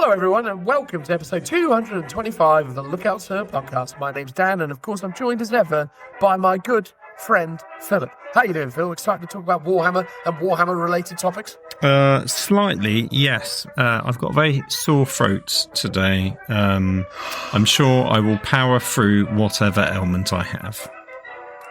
Hello, everyone, and welcome to episode 225 of the Lookout Sir podcast. My name's Dan, and of course, I'm joined as ever by my good friend Philip. How you doing, Phil? Excited to talk about Warhammer and Warhammer-related topics? Slightly, yes. I've got very sore throats today. I'm sure I will power through whatever ailment I have.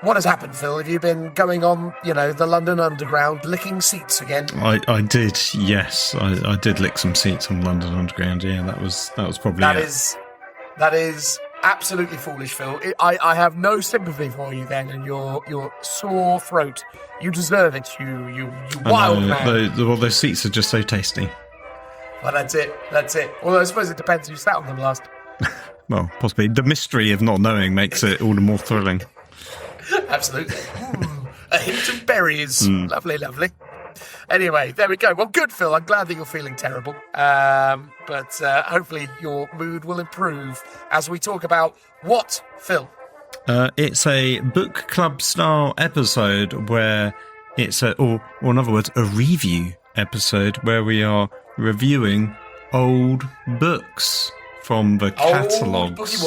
What has happened, Phil? Have you been going on, the London Underground, licking seats again? I did, yes. I did lick some seats on London Underground. Yeah, that was probably That is absolutely foolish, Phil. I have no sympathy for you then, and your sore throat. You deserve it, you wild man. Those seats are just so tasty. Well, that's it. Although I suppose it depends who sat on them last. Well, possibly. The mystery of not knowing makes it all the more thrilling. Absolutely. A hint of berries. Lovely. Anyway, there we go. Well, good, Phil. I'm glad that you're feeling terrible. But hopefully your mood will improve as we talk about what, Phil? It's a book club style episode where it's or in other words, a review episode where we are reviewing old books from the catalogues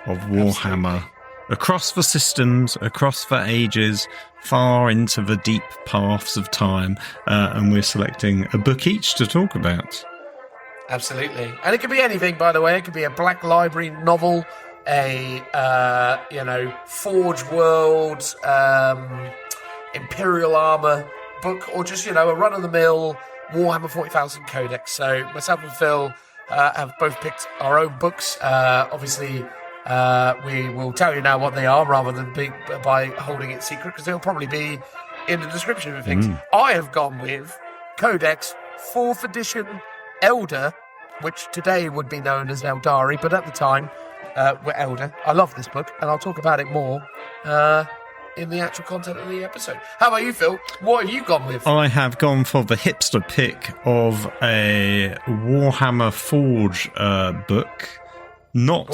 of Warhammer. Absolutely. Across the systems, across the ages, far into the deep paths of time, and we're selecting a book each to talk about. Absolutely. And it could be anything, by the way. It could be a Black Library novel, a, Forge World, Imperial Armour book, or just, a run-of-the-mill Warhammer 40,000 Codex. So myself and Phil have both picked our own books. Obviously, we will tell you now what they are rather than by holding it secret, because they'll probably be in the description of things. I have gone with Codex 4th edition Eldar, which today would be known as Eldari, but at the time were Eldar. I love this book, and I'll talk about it more in the actual content of the episode. How about you, Phil? What have you gone with? I have gone for the hipster pick of a Warhammer Forge book. Not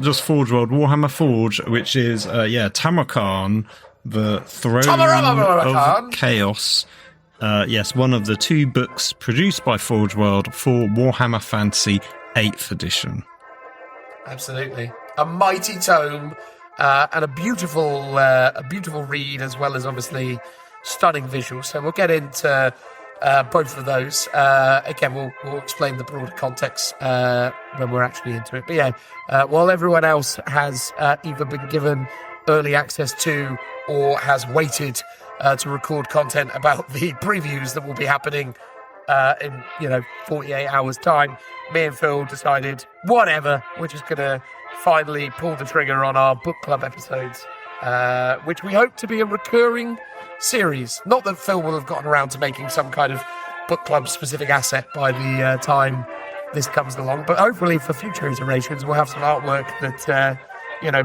just Forge World, Warhammer Forge, which is Tamurkhan, the Throne of Chaos. Yes, one of the two books produced by Forge World for Warhammer Fantasy 8th edition. Absolutely, a mighty tome and a beautiful read, as well as obviously stunning visuals. So we'll get into both of those. Again, we'll explain the broader context when we're actually into it. But yeah, while everyone else has either been given early access to or has waited to record content about the previews that will be happening in 48 hours time, me and Phil decided, whatever, we're just going to finally pull the trigger on our book club episodes, which we hope to be a recurring series. Not that Phil will have gotten around to making some kind of book club specific asset by the time this comes along, but hopefully for future iterations we'll have some artwork that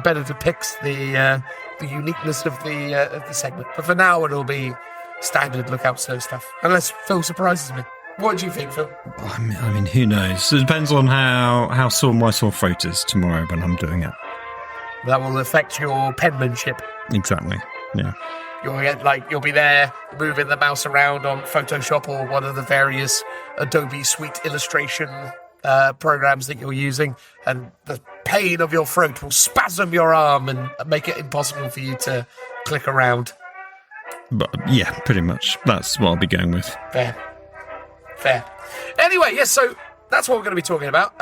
better depicts the uniqueness of the segment. But for now it'll be standard Lookout Sir stuff, unless Phil surprises me. What do you think, Phil? I mean, who knows? It depends on how sore my sore throat is tomorrow when I'm doing it. That will affect your penmanship. Exactly. Yeah. You'll be there moving the mouse around on Photoshop or one of the various Adobe Suite illustration programs that you're using, and the pain of your throat will spasm your arm and make it impossible for you to click around. But yeah, pretty much. That's what I'll be going with. Fair. Anyway, yes, so that's what we're going to be talking about.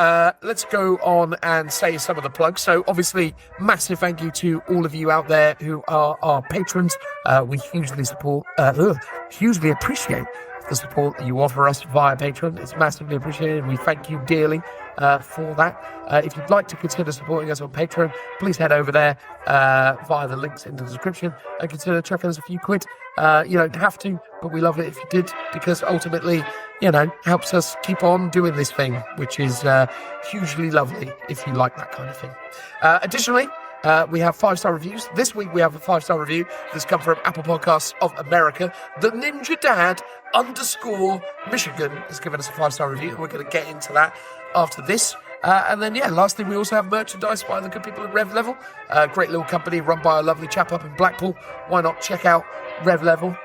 Let's go on and say some of the plugs. So obviously, massive thank you to all of you out there who are our patrons. We hugely appreciate the support that you offer us via Patreon. It's massively appreciated. We thank you dearly for that. If you'd like to consider supporting us on Patreon, please head over there via the links in the description and consider chucking us a few quid. You don't have to, but we love it if you did, because ultimately, helps us keep on doing this thing, which is hugely lovely if you like that kind of thing. Additionally, we have 5-star reviews. This week we have a 5-star review that's come from Apple Podcasts of America. The Ninja Dad _Michigan has given us a 5-star review, and we're going to get into that after this. And then, lastly, we also have merchandise by the good people at Rev Level. Great little company run by a lovely chap up in Blackpool. Why not check out Rev Level?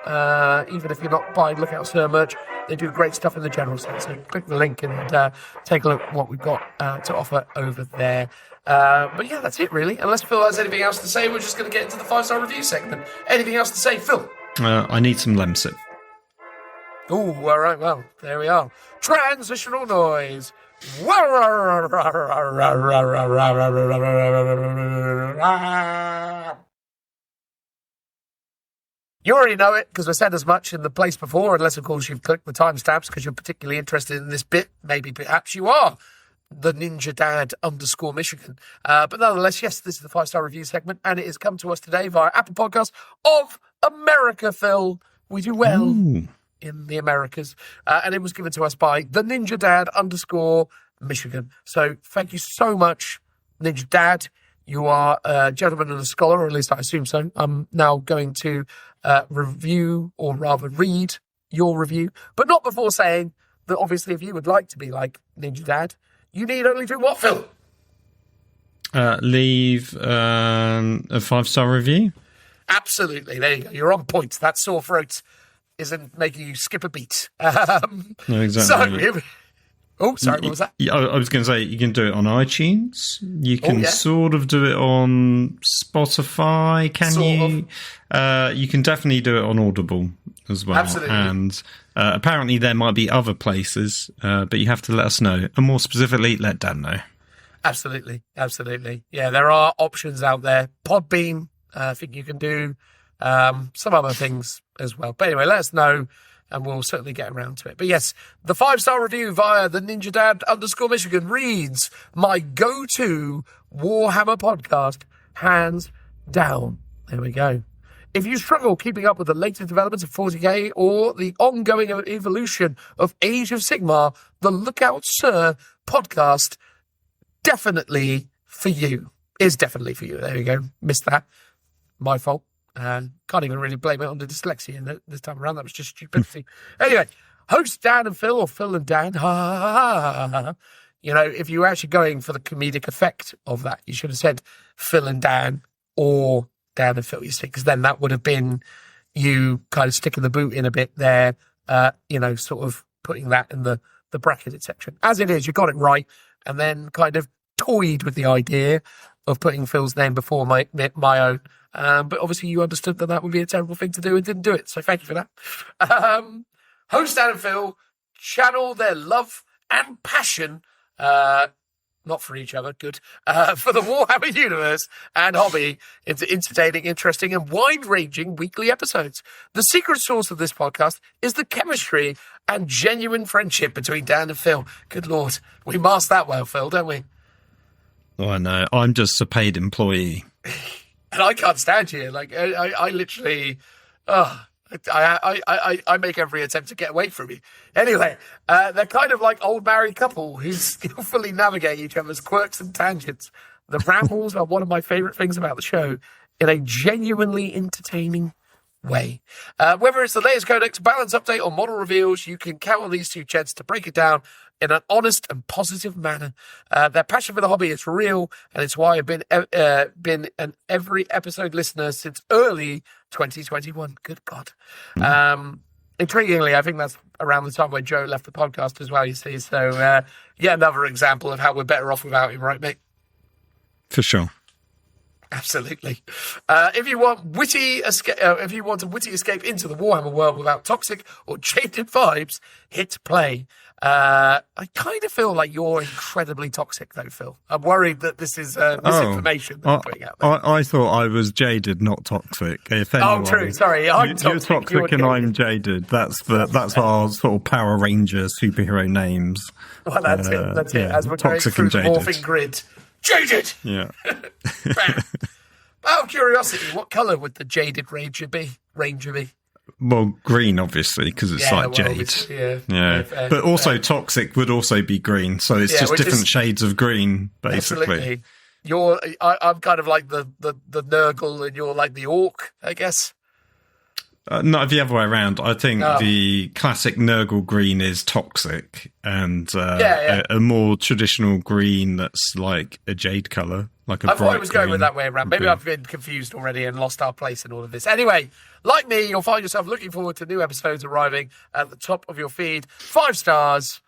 Even if you're not buying Lookout Sir merch, they do great stuff in the general sense. So click the link and take a look at what we've got to offer over there. But yeah, that's it really. Unless Phil has anything else to say, we're just going to get into the 5-star review segment. Anything else to say, Phil? I need some Lemsip. Oh, all right, well, there we are. Transitional noise. You already know it because I said as much in the place before, unless, of course, you've clicked the timestamps because you're particularly interested in this bit. Maybe, perhaps you are. The Ninja Dad _ Michigan. But nonetheless, yes, this is the 5-star review segment, and it has come to us today via Apple Podcasts of America, Phil. We do well in the Americas. And it was given to us by the Ninja Dad _ Michigan. So thank you so much, Ninja Dad. You are a gentleman and a scholar, or at least I assume so. I'm now going to review, or rather read, your review, but not before saying that obviously if you would like to be like Ninja Dad, you need only do what, Phil? Leave a 5-star review. Absolutely. There you go. You're on point. That sore throat isn't making you skip a beat. No, exactly. What was that? I was going to say, you can do it on iTunes. You can sort of do it on Spotify, can you? You can definitely do it on Audible as well. Absolutely. And apparently there might be other places, but you have to let us know. And more specifically, let Dan know. Absolutely. Yeah, there are options out there. Podbean, I think you can do some other things as well. But anyway, let us know, and we'll certainly get around to it. But yes, the 5-star review via the Ninja Dad _ Michigan reads, my go-to Warhammer podcast, hands down. There we go. If you struggle keeping up with the latest developments of 40k or the ongoing evolution of Age of Sigmar, the Lookout Sir podcast definitely for you. Is definitely for you. There you go. Missed that. My fault. Can't even really blame it on the dyslexia this time around. That was just stupidity. Anyway, host Dan and Phil, or Phil and Dan. You know, if you were actually going for the comedic effect of that, you should have said Phil and Dan, or Dan and Phil, you see, because then that would have been you kind of sticking the boot in a bit there, sort of putting that in the bracketed section. As it is, you got it right, and then kind of toyed with the idea of putting Phil's name before my own. But obviously you understood that would be a terrible thing to do and didn't do it. So thank you for that. Host Dan and Phil channel their love and passion, not for each other, good, for the Warhammer universe and hobby into entertaining, interesting, and wide-ranging weekly episodes. The secret source of this podcast is the chemistry and genuine friendship between Dan and Phil. Good Lord, we masked that well, Phil, don't we? Oh, I know. I'm just a paid employee. And I can't stand you. Like, I literally, I make every attempt to get away from you. Anyway, they're kind of like old married couple who skillfully navigate each other's quirks and tangents. The rambles are one of my favourite things about the show in a genuinely entertaining way. Whether it's the latest codex, balance update, or model reveals, you can count on these two gents to break it down in an honest and positive manner. Their passion for the hobby is real, and it's why I've been an every episode listener since early 2021. Good God. Intriguingly, I think that's around the time when Joe left the podcast as well, you see. So, yet another example of how we're better off without him, right, mate? For sure. Absolutely. If you want a witty escape into the Warhammer world without toxic or jaded vibes, hit play. I kind of feel like you're incredibly toxic, though, Phil. I'm worried that this is misinformation that I'm putting out there. I thought I was jaded, not toxic. If anyone, true. Sorry, I'm toxic. You're toxic and I'm jaded. That's our sort of Power Ranger superhero names. Well, that's it. That's it. As we're going through the morphing grid. Jaded! Yeah. Out of curiosity, what colour would the jaded Ranger be? Well, green, obviously, because it's jade. Yeah. But also toxic would also be green, so it's just different shades of green, basically. Absolutely. I'm kind of like the Nurgle, and you're like the Orc, I guess. Not the other way around. I think Oh. the classic Nurgle green is toxic, and Yeah. A more traditional green that's like a jade colour, like a I bright thought it was going green with that way around. Maybe would be- I've been confused already and lost our place in all of this. Anyway, like me, you'll find yourself looking forward to new episodes arriving at the top of your feed. 5 stars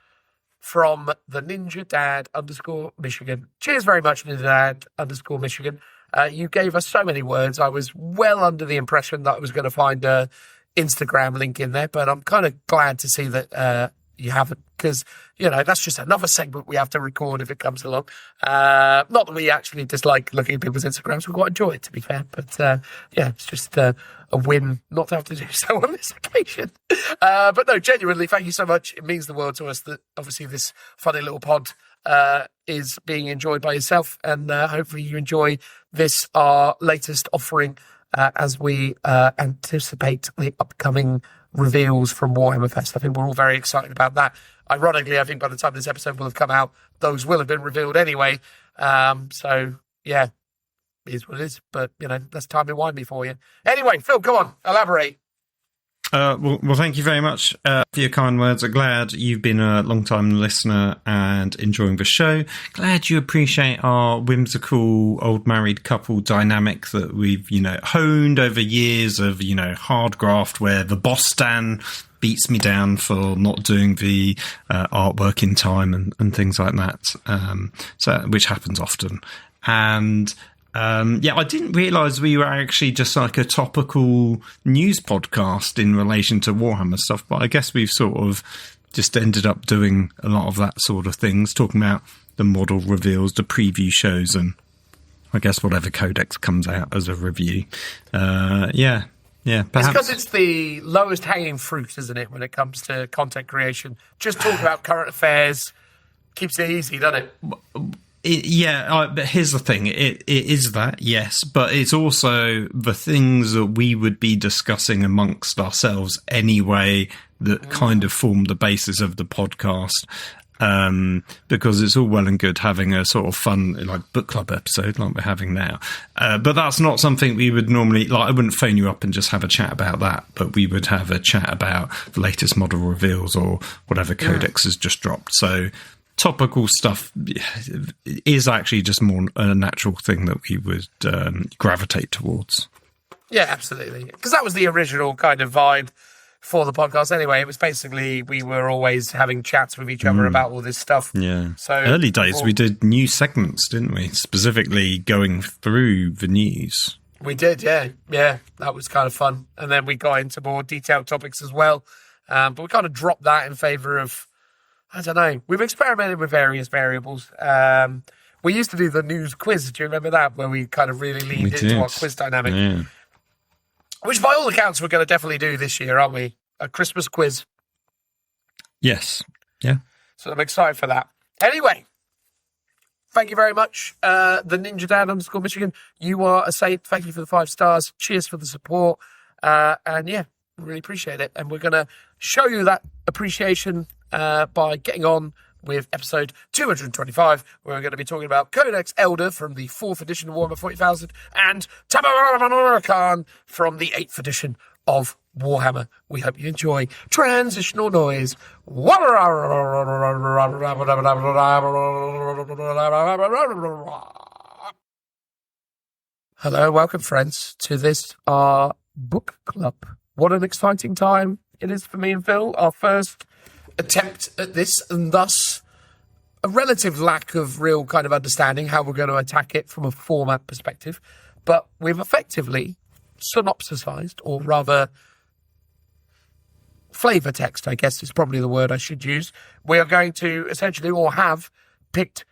from the Ninja Dad _Michigan. Cheers very much, Ninja Dad _Michigan. You gave us so many words. I was well under the impression that I was going to find a Instagram link in there, but I'm kind of glad to see that you haven't, because, you know, that's just another segment we have to record if it comes along. Not that we actually dislike looking at people's Instagrams. We quite enjoy it, to be fair. But, yeah, it's just a win not to have to do so on this occasion. But no, genuinely, thank you so much. It means the world to us that obviously this funny little pod is being enjoyed by yourself, and hopefully you enjoy this, our latest offering, as we anticipate the upcoming reveals from Warhammer Fest. I think we're all very excited about that. Ironically, I think by the time this episode will have come out, those will have been revealed anyway. So, yeah, it is what it is. But, you know, that's timey-wimey for you. Anyway, Phil, come on, elaborate. Well, thank you very much for your kind words. I'm glad you've been a long-time listener and enjoying the show. Glad you appreciate our whimsical old married couple dynamic that we've, you know, honed over years of, you know, hard graft where the boss Stan beats me down for not doing the artwork in time and things like that. So which happens often. And I didn't realise we were actually just like a topical news podcast in relation to Warhammer stuff, but I guess we've sort of just ended up doing a lot of that sort of things, talking about the model reveals, the preview shows, and I guess whatever codex comes out as a review. Perhaps. It's because it's the lowest hanging fruit, isn't it, when it comes to content creation? Just talk about current affairs. Keeps it easy, doesn't it? But here's the thing. It is that, yes, but it's also the things that we would be discussing amongst ourselves anyway that kind of form the basis of the podcast. Because it's all well and good having a sort of fun, like, book club episode like we're having now. But that's not something we would normally, like, I wouldn't phone you up and just have a chat about that, but we would have a chat about the latest model reveals or whatever codex has just dropped. So topical stuff is actually just more a natural thing that we would gravitate towards. Yeah, absolutely. Because that was the original kind of vibe for the podcast anyway. It was basically we were always having chats with each other about all this stuff. Yeah. So early days we did new segments, didn't we? Specifically going through the news. We did, yeah. Yeah, that was kind of fun. And then we got into more detailed topics as well. But we kind of dropped that in favour of, I don't know, we've experimented with various variables. We used to do the news quiz. Do you remember that? Where we kind of really leaned into our quiz dynamic. Yeah. Which, by all accounts, we're going to definitely do this year, aren't we? A Christmas quiz. Yes. Yeah. So I'm excited for that. Anyway, thank you very much. The Ninja Dad _Michigan. You are a saint. Thank you for the 5 stars. Cheers for the support. And yeah, really appreciate it. And we're going to show you that appreciation by getting on with episode 225, where we're going to be talking about Codex Eldar from the 4th edition of Warhammer 40,000 and Tamurkhan from the 8th edition of Warhammer. We hope you enjoy transitional noise. Hello, welcome friends to this, our book club. What an exciting time it is for me and Phil. Our first attempt at this, and thus a relative lack of real kind of understanding how we're going to attack it from a format perspective. But we've effectively synopsisized, or rather flavor text, I guess is probably the word I should use. We are going to essentially all have picked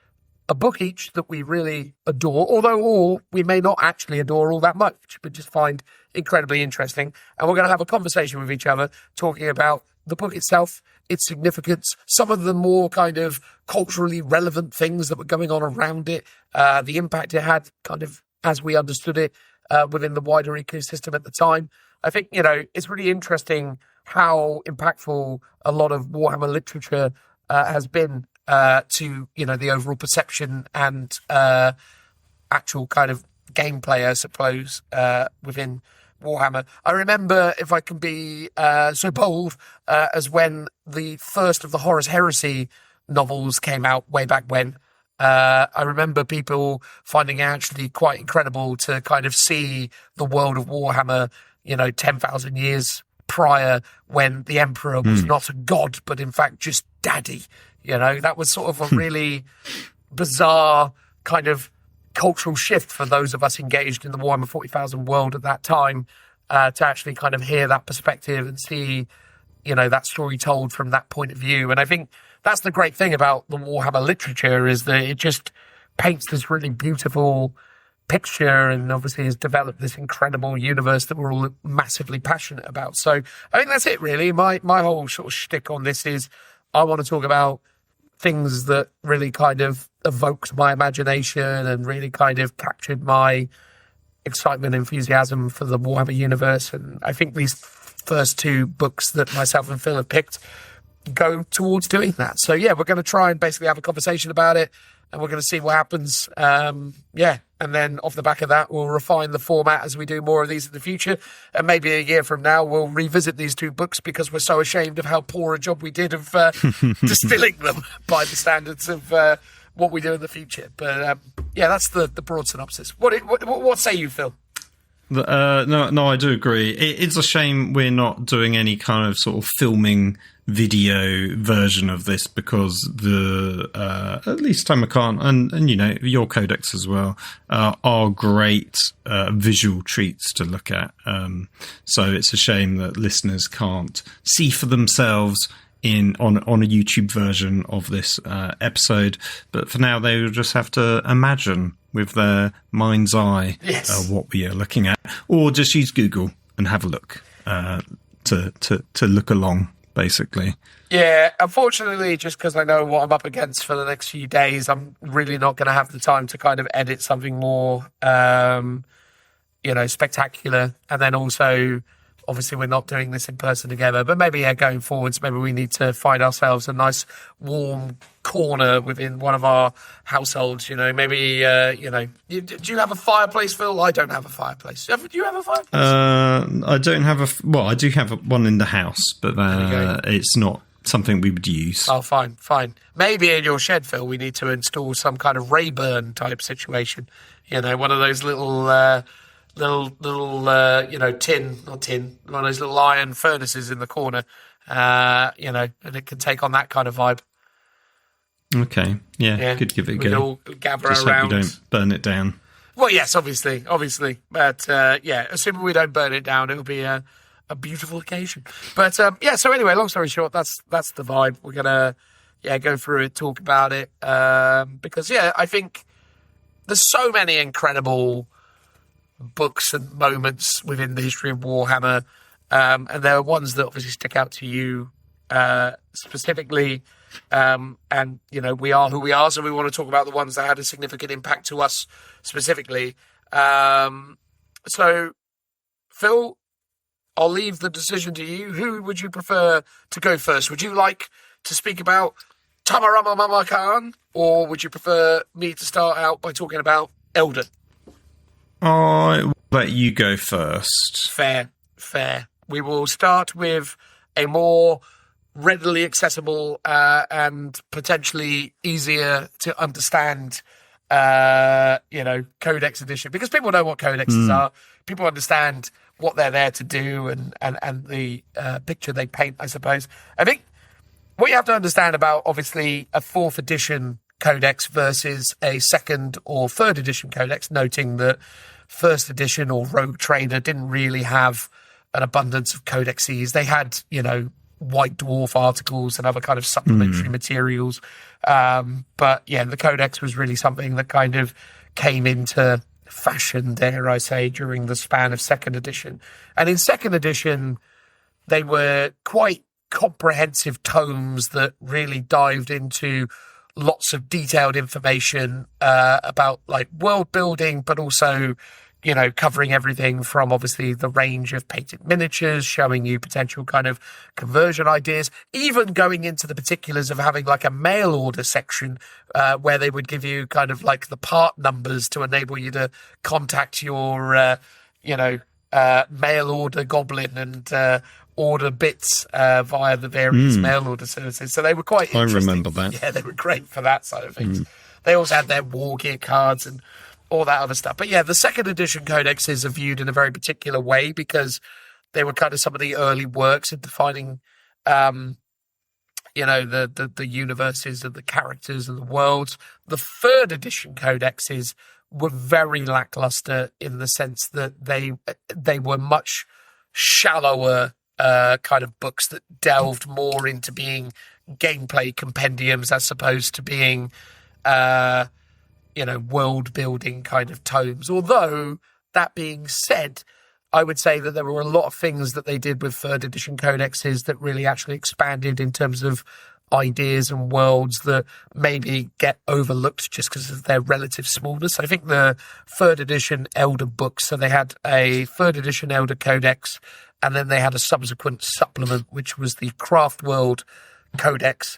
a book each that we really adore, although all we may not actually adore all that much, but just find incredibly interesting. And we're going to have a conversation with each other talking about the book itself, its significance, some of the more kind of culturally relevant things that were going on around it, the impact it had kind of as we understood it within the wider ecosystem at the time. I think, you know, it's really interesting how impactful a lot of Warhammer literature has been to, you know, the overall perception and actual kind of gameplay, I suppose, within Warhammer. I remember, if I can be so bold, as when the first of the Horus Heresy novels came out way back when. I remember people finding it actually quite incredible to kind of see the world of Warhammer, 10,000 years prior, when the Emperor was not a god, but in fact just daddy. That was sort of a really bizarre kind of cultural shift for those of us engaged in the Warhammer 40,000 world at that time, to actually kind of hear that perspective and see, that story told from that point of view. And I think that's the great thing about the Warhammer literature, is that it just paints this really beautiful picture, and obviously has developed this incredible universe that we're all massively passionate about. So I think that's it, really. My whole sort of shtick on this is I want to talk about things that really kind of evoked my imagination and really kind of captured my excitement and enthusiasm for the Warhammer universe. And I think these first two books that myself and Phil have picked go towards doing that. So yeah, we're going to try and basically have a conversation about it, and we're going to see what happens. And then off the back of that, we'll refine the format as we do more of these in the future. And maybe a year from now, we'll revisit these two books because we're so ashamed of how poor a job we did of distilling them by the standards of what we do in the future. But that's the broad synopsis. What say you, Phil? No, I do agree. It's a shame we're not doing any kind of sort of filming video version of this, because at least Tamurkhan and your codex as well are great visual treats to look at. So it's a shame that listeners can't see for themselves on a YouTube version of this episode. But for now, they will just have to imagine with their mind's eye what we are looking at, or just use Google and have a look to look along, basically. Yeah, unfortunately, just because I know what I'm up against for the next few days, I'm really not going to have the time to kind of edit something more, spectacular. And then also, obviously, we're not doing this in person together, but maybe going forwards, maybe we need to find ourselves a nice warm corner within one of our households. Maybe do you have a fireplace, Phil? I don't have a fireplace. Do you have a fireplace? I don't have I do have one in the house, but it's not something we would use. Oh, fine. Maybe in your shed, Phil, we need to install some kind of Rayburn type situation. One of those little tin, one of those little iron furnaces in the corner, and it can take on that kind of vibe. Okay, yeah. Could give it a go. We all gather Just around. Hope we don't burn it down. Well, yes, obviously, but assuming we don't burn it down, it'll be a beautiful occasion. But so anyway, long story short, that's the vibe. We're gonna go through it, talk about it, because I think there's so many incredible books and moments within the history of Warhammer, and there are ones that obviously stick out to you specifically, and we are who we are, so we want to talk about the ones that had a significant impact to us specifically. So Phil, I'll leave the decision to you. Who would you prefer to go first? Would you like to speak about Tamurkhan, or would you prefer me to start out by talking about Eldar? I will let you go first. Fair. We will start with a more readily accessible and potentially easier to understand, Codex edition, because people know what codexes are. People understand what they're there to do and the picture they paint, I suppose. I think what you have to understand about, obviously, a 4th edition codex versus a 2nd or 3rd edition codex, noting that 1st edition or Rogue Trader didn't really have an abundance of codexes. They had, White Dwarf articles and other kind of supplementary materials. But the codex was really something that kind of came into fashion, dare I say, during the span of 2nd edition. And in 2nd edition, they were quite comprehensive tomes that really dived into lots of detailed information about like world building, but also, covering everything from obviously the range of painted miniatures, showing you potential kind of conversion ideas, even going into the particulars of having like a mail order section where they would give you kind of like the part numbers to enable you to contact your, mail order goblin and order bits via the various mail order services. So they were quite interesting. I remember that. Yeah, they were great for that side of things. They also had their war gear cards and all that other stuff. But yeah, the second edition codexes are viewed in a very particular way because they were kind of some of the early works in defining, the universes and the characters and the worlds. The third edition codexes were very lackluster in the sense that they were much shallower kind of books that delved more into being gameplay compendiums as opposed to being, world building kind of tomes. Although, that being said, I would say that there were a lot of things that they did with third edition codexes that really actually expanded in terms of ideas and worlds that maybe get overlooked just because of their relative smallness. I think the third edition Elder books, so they had a third edition Elder Codex, and then they had a subsequent supplement, which was the Craft World Codex.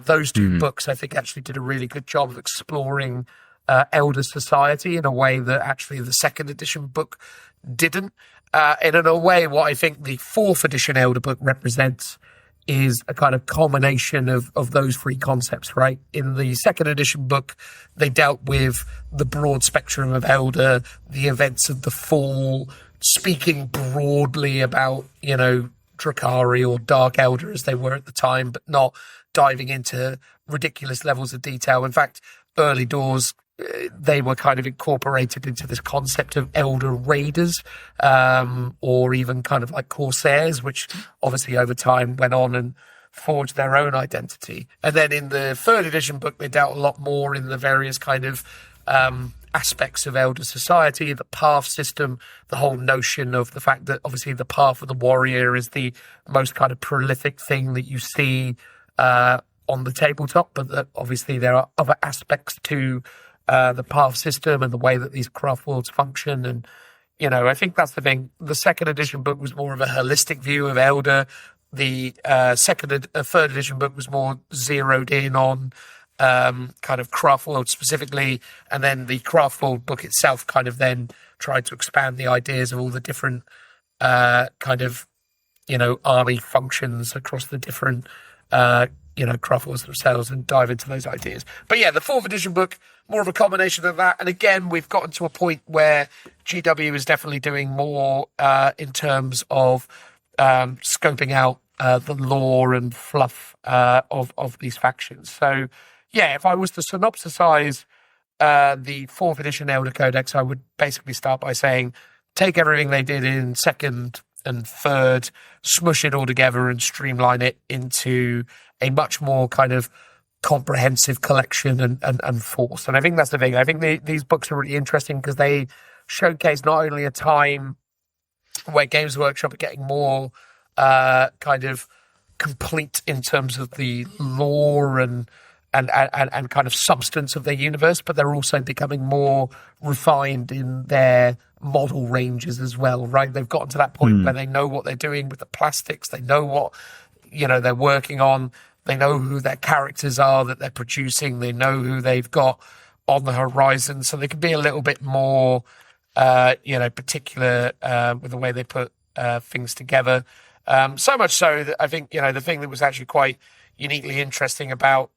Those two books, I think, actually did a really good job of exploring Elder society in a way that actually the second edition book didn't. And in a way, what I think the fourth edition Elder book represents is a kind of culmination of those three concepts, right? In the second edition book, they dealt with the broad spectrum of Elder, the events of the Fall, speaking broadly about, Drakari or Dark Elder as they were at the time, but not diving into ridiculous levels of detail. In fact, early doors, they were kind of incorporated into this concept of Elder Raiders, or even kind of like Corsairs, which obviously over time went on and forged their own identity. And then in the third edition book, they dealt a lot more in the various kind of aspects of Elder society, the path system, the whole notion of the fact that obviously the path of the warrior is the most kind of prolific thing that you see on the tabletop, but that obviously there are other aspects to the path system and the way that these craft worlds function. And, I think that's the thing. The second edition book was more of a holistic view of Elder. The third edition book was more zeroed in on kind of craft world specifically. And then the craft world book itself kind of then tried to expand the ideas of all the different army functions across the different craft worlds themselves and dive into those ideas. But yeah, the fourth edition book, more of a combination of that. And again, we've gotten to a point where GW is definitely doing more in terms of scoping out the lore and fluff of these factions. So yeah, if I was to synopsisize the fourth edition Elder Codex, I would basically start by saying, take everything they did in second and third, smush it all together and streamline it into a much more kind of comprehensive collection and force. And I think that's the thing. I think these books are really interesting because they showcase not only a time where Games Workshop are getting more kind of complete in terms of the lore and kind of substance of their universe, but they're also becoming more refined in their model ranges as well, right? They've gotten to that point where they know what they're doing with the plastics. They know what, they're working on. They know who their characters are that they're producing. They know who they've got on the horizon. So they can be a little bit more, particular with the way they put things together. So much so that I think, the thing that was actually quite uniquely interesting about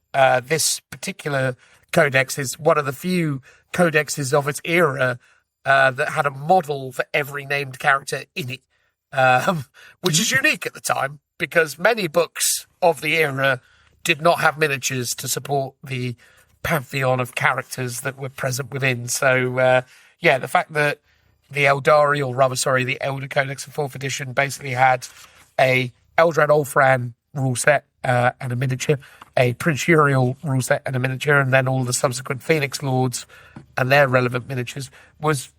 this particular codex is one of the few codexes of its era that had a model for every named character in it, which is unique at the time because many books of the era did not have miniatures to support the pantheon of characters that were present within. So, the fact that the Elder Codex of 4th edition basically had a Eldrad Ulfran rule set and a miniature, a Prince Uriel rule set and a miniature, and then all the subsequent Phoenix Lords and their relevant miniatures was,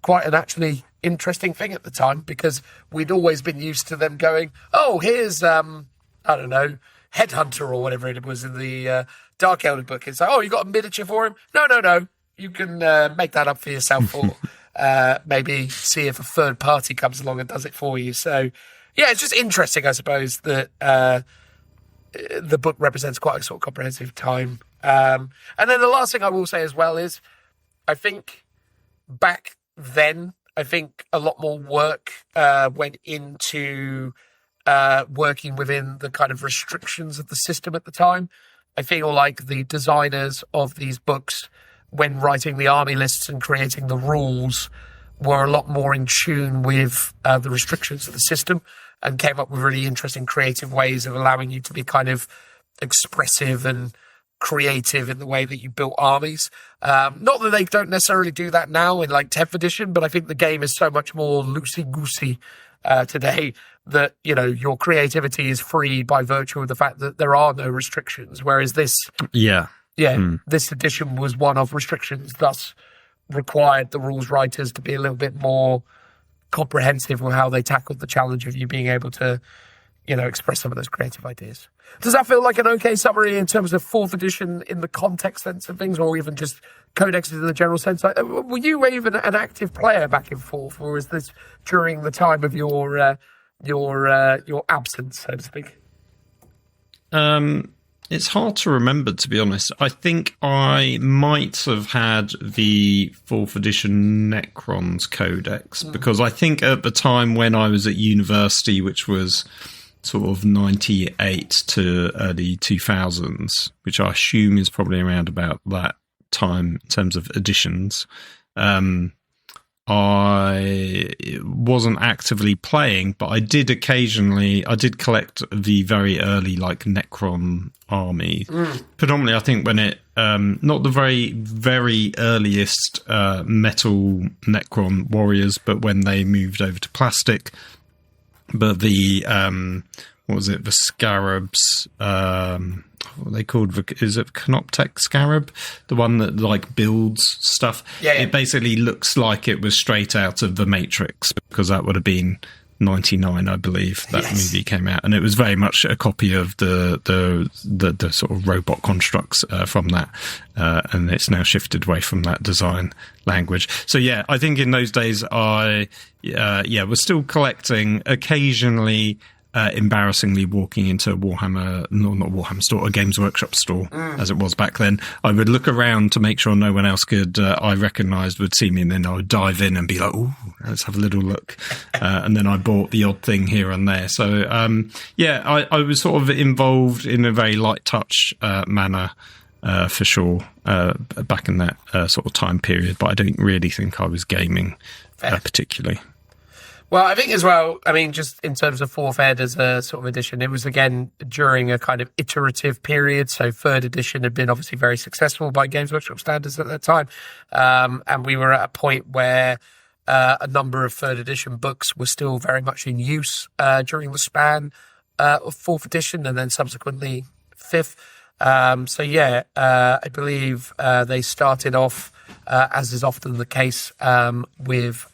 quite an actually interesting thing at the time because we'd always been used to them going, oh, here's, Headhunter or whatever it was in the Dark Elder book. It's like, oh, you got a miniature for him? No. You can make that up for yourself or maybe see if a third party comes along and does it for you. So, yeah, it's just interesting, I suppose, that the book represents quite a sort of comprehensive time. And then the last thing I will say as well is I think back then, I think a lot more work went into working within the kind of restrictions of the system at the time. I feel like the designers of these books, when writing the army lists and creating the rules, were a lot more in tune with the restrictions of the system and came up with really interesting creative ways of allowing you to be kind of expressive and creative in the way that you built armies. Not that they don't necessarily do that now in like 10th edition, but I think the game is so much more loosey-goosey today that, you know, your creativity is free by virtue of the fact that there are no restrictions. Whereas this, this edition was one of restrictions, thus required the rules writers to be a little bit more comprehensive with how they tackled the challenge of you being able to, you know, express some of those creative ideas. Does that feel like an okay summary in terms of 4th edition in the context sense of things, or even just codexes in the general sense? Like, were you even an active player back in 4th, or was this during the time of your absence, so to speak? It's hard to remember, to be honest. I think I might have had the 4th edition Necrons Codex, because I think at the time when I was at university, which was sort of 98 to early 2000s, which I assume is probably around about that time in terms of editions, I wasn't actively playing, but I did collect the very early, like, Necron army. Predominantly, I think when it, not the very, very earliest metal Necron warriors, but when they moved over to plastic. But the, what was it, the scarabs, what are they called? Is it Canoptech Scarab? The one that, like, builds stuff? Yeah. It basically looks like it was straight out of The Matrix, because that would have been 99, I believe, that movie came out. And it was very much a copy of the sort of robot constructs from that. And it's now shifted away from that design language. So, yeah, I think in those days I was still collecting, occasionally embarrassingly walking into a Warhammer, not Warhammer store, a Games Workshop store, as it was back then. I would look around to make sure no one else I recognised would see me, and then I would dive in and be like, "Ooh, let's have a little look." And then I bought the odd thing here and there. So, I was sort of involved in a very light touch manner, for sure, back in that sort of time period, but I don't really think I was gaming particularly. Well, I think as well, I mean, just in terms of 4th ed as a sort of edition, it was, again, during a kind of iterative period. So 3rd edition had been obviously very successful by Games Workshop standards at that time. And we were at a point where a number of 3rd edition books were still very much in use during the span of 4th edition, and then subsequently 5th. I believe they started off, as is often the case, with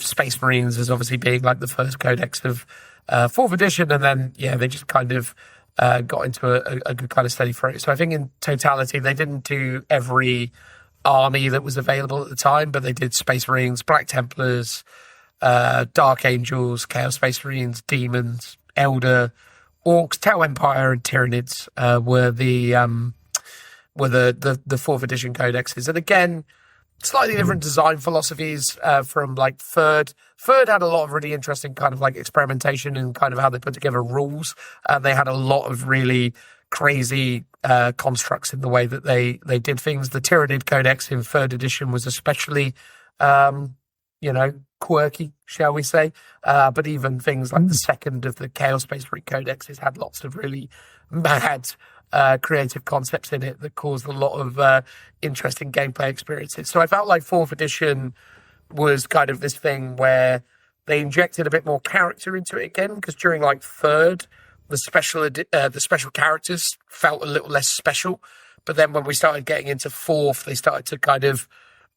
Space Marines as obviously being like the first codex of 4th edition, and then they just kind of got into a good kind of steady flow. So I think in totality they didn't do every army that was available at the time, but they did Space Marines, Black Templars, Dark Angels, Chaos Space Marines, Demons, Eldar, Orcs, Tau Empire, and Tyranids were the 4th edition codexes. And again, slightly different design philosophies from like 3rd. 3rd had a lot of really interesting kind of like experimentation and kind of how they put together rules. They had a lot of really crazy constructs in the way that they did things. The Tyranid Codex in 3rd edition was especially, quirky, shall we say. But even things like the 2nd of the Chaos Space Marine Codexes had lots of really mad creative concepts in it that caused a lot of interesting gameplay experiences. So I felt like 4th edition was kind of this thing where they injected a bit more character into it again, because during like 3rd, the special characters felt a little less special. But then when we started getting into 4th, they started to kind of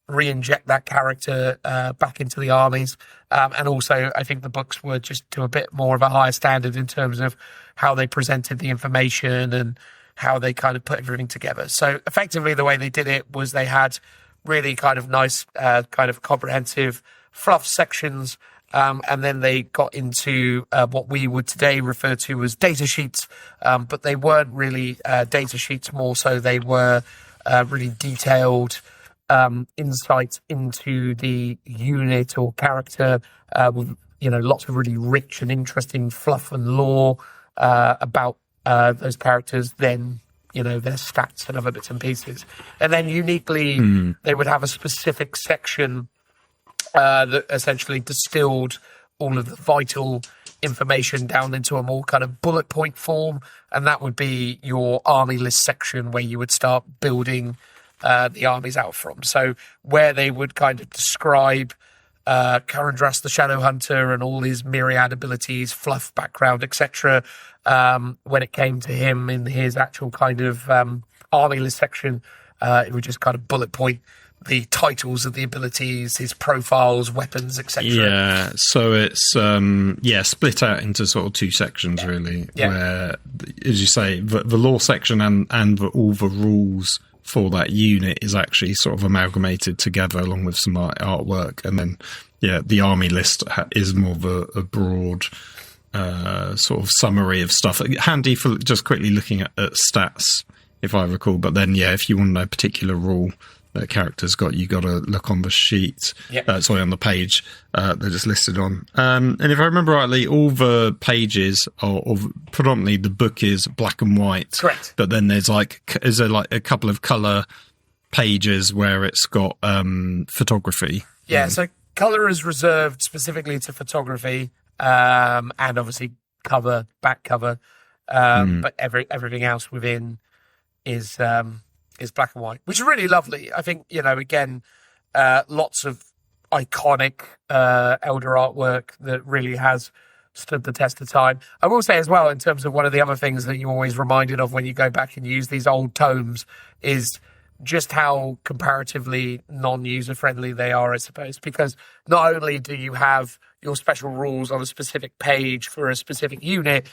re-inject that character back into the armies. And also, I think the books were just to a bit more of a higher standard in terms of how they presented the information and how they kind of put everything together. So effectively, the way they did it was they had really kind of nice, kind of comprehensive fluff sections. And then they got into what we would today refer to as data sheets. But they weren't really data sheets, more so they were really detailed insight into the unit or character, with lots of really rich and interesting fluff and lore about those characters, then their stats and other bits and pieces. And then uniquely, they would have a specific section that essentially distilled all of the vital information down into a more kind of bullet point form, and that would be your army list section, where you would start building the armies out from. So where they would kind of describe Karandras the Shadowhunter and all his myriad abilities, fluff, background, etc. When it came to him in his actual kind of army list section, it would just kind of bullet point the titles of the abilities, his profiles, weapons, etc. Yeah, so it's split out into sort of two sections, really, where, as you say, the lore section and all the rules for that unit is actually sort of amalgamated together along with some artwork. And then, the army list is more of a broad sort of summary of stuff. Handy for just quickly looking at stats, if I recall. But then, if you want to know a particular rule that character's got, you got to look on the sheet. On the page they're just listed on. And if I remember rightly, all the pages are predominantly, the book is black and white. Correct. But then is there like a couple of colour pages where it's got photography? Yeah, so colour is reserved specifically to photography, and obviously back cover. But everything else within is black and white, which is really lovely. I think, again, lots of iconic Eldar artwork that really has stood the test of time. I will say as well, in terms of one of the other things that you're always reminded of when you go back and use these old tomes, is just how comparatively non-user friendly they are, I suppose, because not only do you have your special rules on a specific page for a specific unit,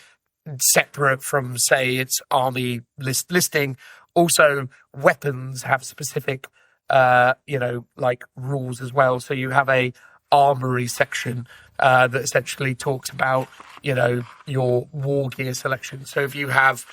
separate from, say, its army listing, also weapons have specific, rules as well. So you have a armory section that essentially talks about, your war gear selection. So if you have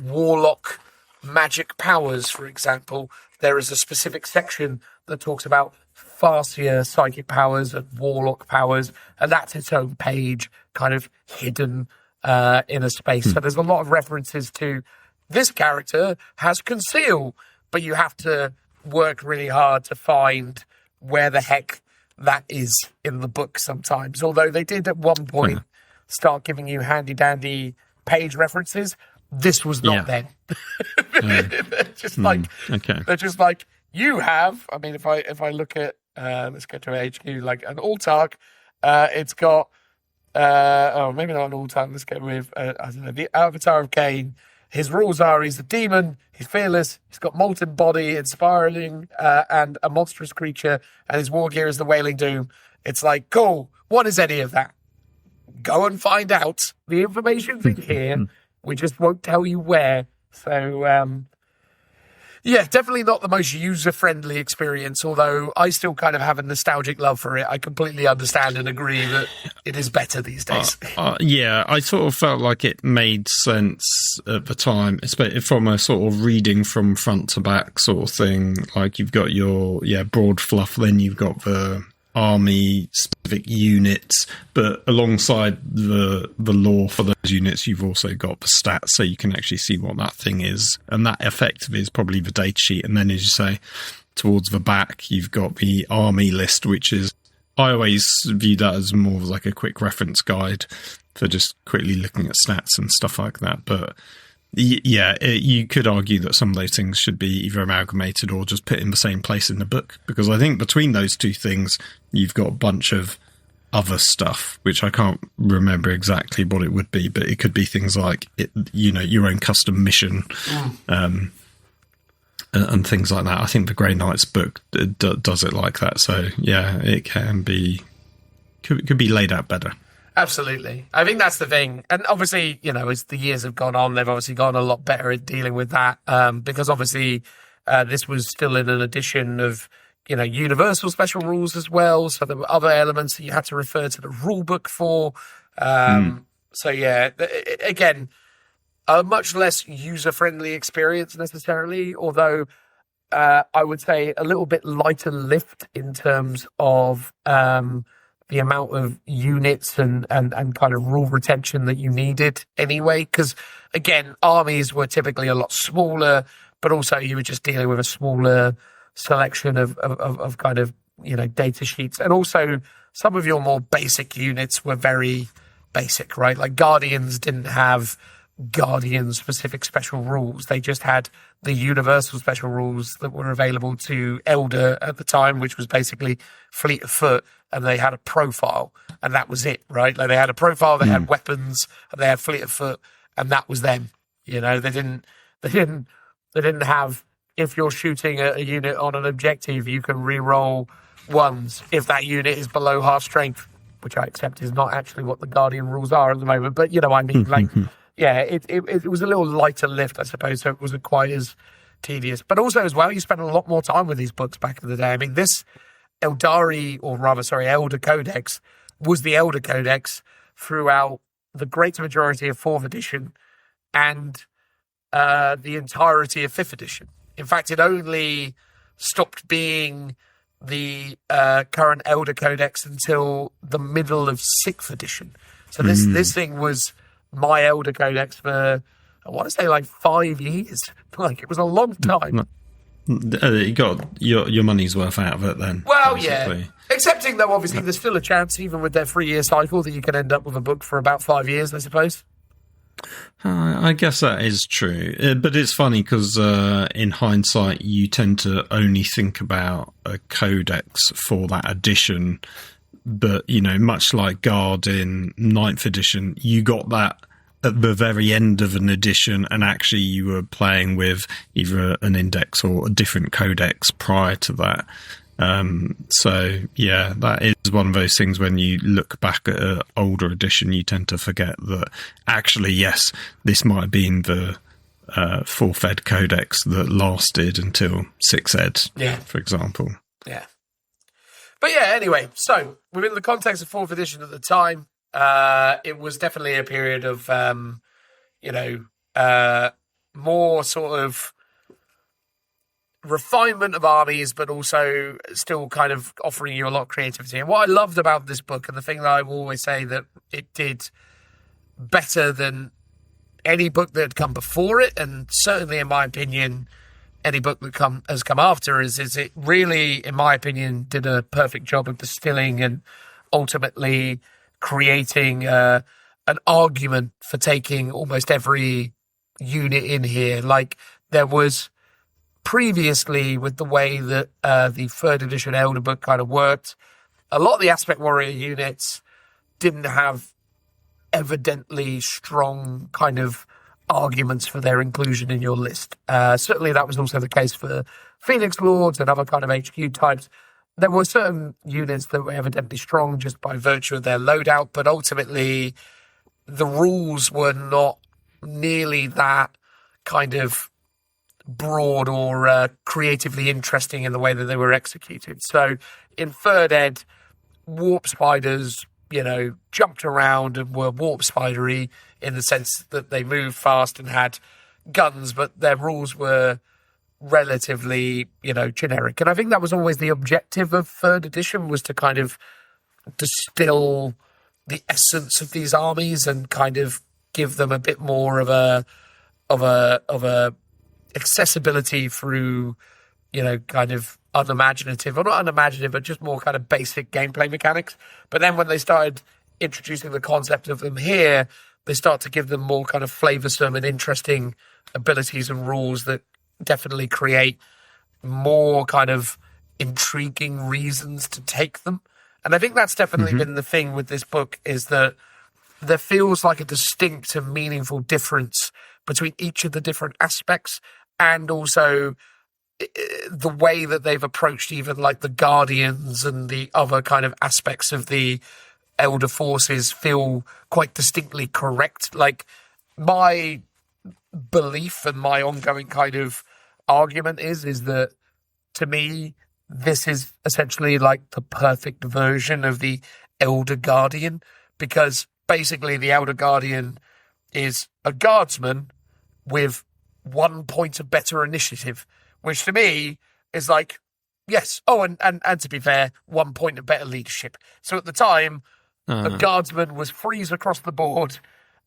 warlock magic powers, for example, there is a specific section that talks about Farseer psychic powers and warlock powers, and that's its own page, kind of hidden in a space. So there's a lot of references to this character has conceal, but you have to work really hard to find where the heck that is in the book sometimes. Although they did at one point start giving you handy dandy page references, this was not then. They're just like, you have, I mean, if I look at, let's go to HQ, like an Altark, it's got, maybe not an Altark, let's go with, the Avatar of Cain. His rules are he's a demon, he's fearless, he's got molten body, inspiring, and a monstrous creature, and his war gear is the Wailing Doom. It's like, cool, what is any of that? Go and find out. The information's in here. We just won't tell you where. So, definitely not the most user-friendly experience, although I still kind of have a nostalgic love for it. I completely understand and agree that it is better these days. I sort of felt like it made sense at the time, especially from a sort of reading from front to back sort of thing. Like, you've got your broad fluff, then you've got the army specific units, but alongside the lore for those units, you've also got the stats, so you can actually see what that thing is, and that effectively is probably the data sheet. And then, as you say, towards the back, you've got the army list, which is, I always view that as more of like a quick reference guide for just quickly looking at stats and stuff like that. But you could argue that some of those things should be either amalgamated or just put in the same place in the book, because I think between those two things, you've got a bunch of other stuff, which I can't remember exactly what it would be, but it could be things like, your own custom mission, and things like that. I think the Grey Knights book does it like that. So, it could be laid out better. Absolutely. I think that's the thing. And obviously, as the years have gone on, they've obviously gone a lot better at dealing with that, because obviously this was still in an edition of, universal special rules as well. So there were other elements that you had to refer to the rule book for. So, again, a much less user-friendly experience necessarily, although I would say, a little bit lighter lift in terms of the amount of units and kind of rule retention that you needed anyway. Because, again, armies were typically a lot smaller, but also you were just dealing with a smaller selection of kind of, data sheets. And also some of your more basic units were very basic, right? Like Guardians didn't have Guardian-specific special rules. They just had the universal special rules that were available to Eldar at the time, which was basically Fleet of Foot, and they had a profile, and that was it, right? Like they had a profile, they had weapons, and they had Fleet of Foot, and that was them. They didn't have, if you're shooting a unit on an objective, you can re-roll ones if that unit is below half strength, which I accept is not actually what the Guardian rules are at the moment, but I mean, like, yeah, it was a little lighter lift, I suppose, so it wasn't quite as tedious. But also, as well, you spent a lot more time with these books back in the day. I mean, this Eldar Codex was the Eldar Codex throughout the great majority of 4th edition and the entirety of 5th edition. In fact, it only stopped being the current Eldar Codex until the middle of 6th edition. So this thing was my Eldar Codex for, I want to say, like 5 years. Like, it was a long time. You got your money's worth out of it then. Well, basically. Yeah. Excepting, though, obviously, there's still a chance, even with their 3-year cycle, that you can end up with a book for about 5 years, I suppose. I guess that is true. But it's funny because in hindsight, you tend to only think about a codex for that edition. But, much like Guard in 9th edition, you got that at the very end of an edition, and actually you were playing with either an index or a different codex prior to that. So, yeah, that is one of those things when you look back at an older edition, you tend to forget that actually, yes, this might have been the 4th ed codex that lasted until 6th ed, for example. Yeah. But yeah, anyway, so within the context of 4th edition at the time, it was definitely a period of, more sort of refinement of armies, but also still kind of offering you a lot of creativity. And what I loved about this book, and the thing that I will always say that it did better than any book that had come before it, and certainly in my opinion, any book that has come after, is it really, in my opinion, did a perfect job of distilling and ultimately creating an argument for taking almost every unit in here. Like, there was previously, with the way that the 3rd edition Elder book kind of worked, a lot of the Aspect Warrior units didn't have evidently strong kind of arguments for their inclusion in your list. Certainly that was also the case for Phoenix Lords and other kind of HQ types. There were certain units that were evidently strong just by virtue of their loadout, but ultimately the rules were not nearly that kind of broad or creatively interesting in the way that they were executed. So in 3rd ed, warp spiders, jumped around and were warp spidery in the sense that they moved fast and had guns, but their rules were relatively, generic. And I think that was always the objective of 3rd edition, was to kind of distill the essence of these armies and kind of give them a bit more of a accessibility through, kind of unimaginative, or not unimaginative, but just more kind of basic gameplay mechanics. But then when they started introducing the concept of them here, they start to give them more kind of flavoursome and interesting abilities and rules that definitely create more kind of intriguing reasons to take them. And I think that's definitely been the thing with this book, is that there feels like a distinct and meaningful difference between each of the different aspects, and also the way that they've approached even like the Guardians and the other kind of aspects of the Elder forces feel quite distinctly correct. Like, my belief and my ongoing kind of argument is that, to me, this is essentially like the perfect version of the Elder Guardian, because basically the Elder Guardian is a guardsman with 1 point of better initiative, which to me is like, yes. Oh, and to be fair, 1 point of better leadership. So at the time, a guardsman was freeze across the board,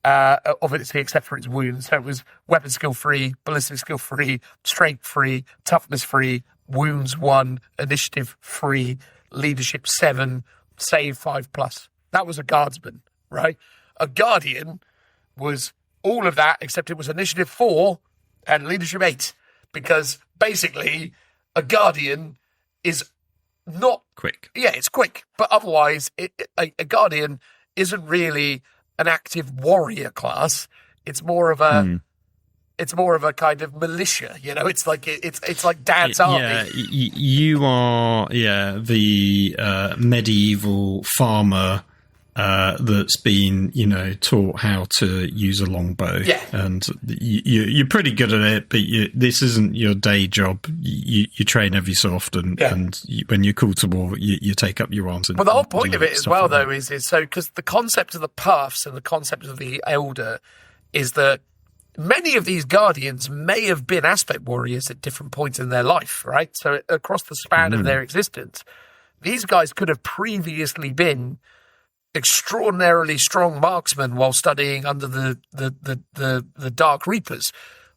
obviously except for its wounds. So it was weapon skill free, ballistic skill free, strength free, toughness free, wounds 1, initiative free, leadership 7, save 5+. That was a guardsman, right? A guardian was all of that, except it was initiative 4 and leadership 8, because basically a guardian is not quick. Yeah, it's quick, but otherwise, a guardian isn't really an active warrior class. It's more of a, it's more of a kind of militia. You know, it's like Dad's army. Yeah, you are the medieval farmer that's been, taught how to use a longbow. Yeah. And you're pretty good at it, but this isn't your day job. You train every so often, and when you're called to war, you take up your arms. But the whole point of it as well, though, is so, because the concept of the paths and the concept of the elder is that many of these guardians may have been aspect warriors at different points in their life, right? So across the span of their existence, these guys could have previously been extraordinarily strong marksmen while studying under the Dark Reapers.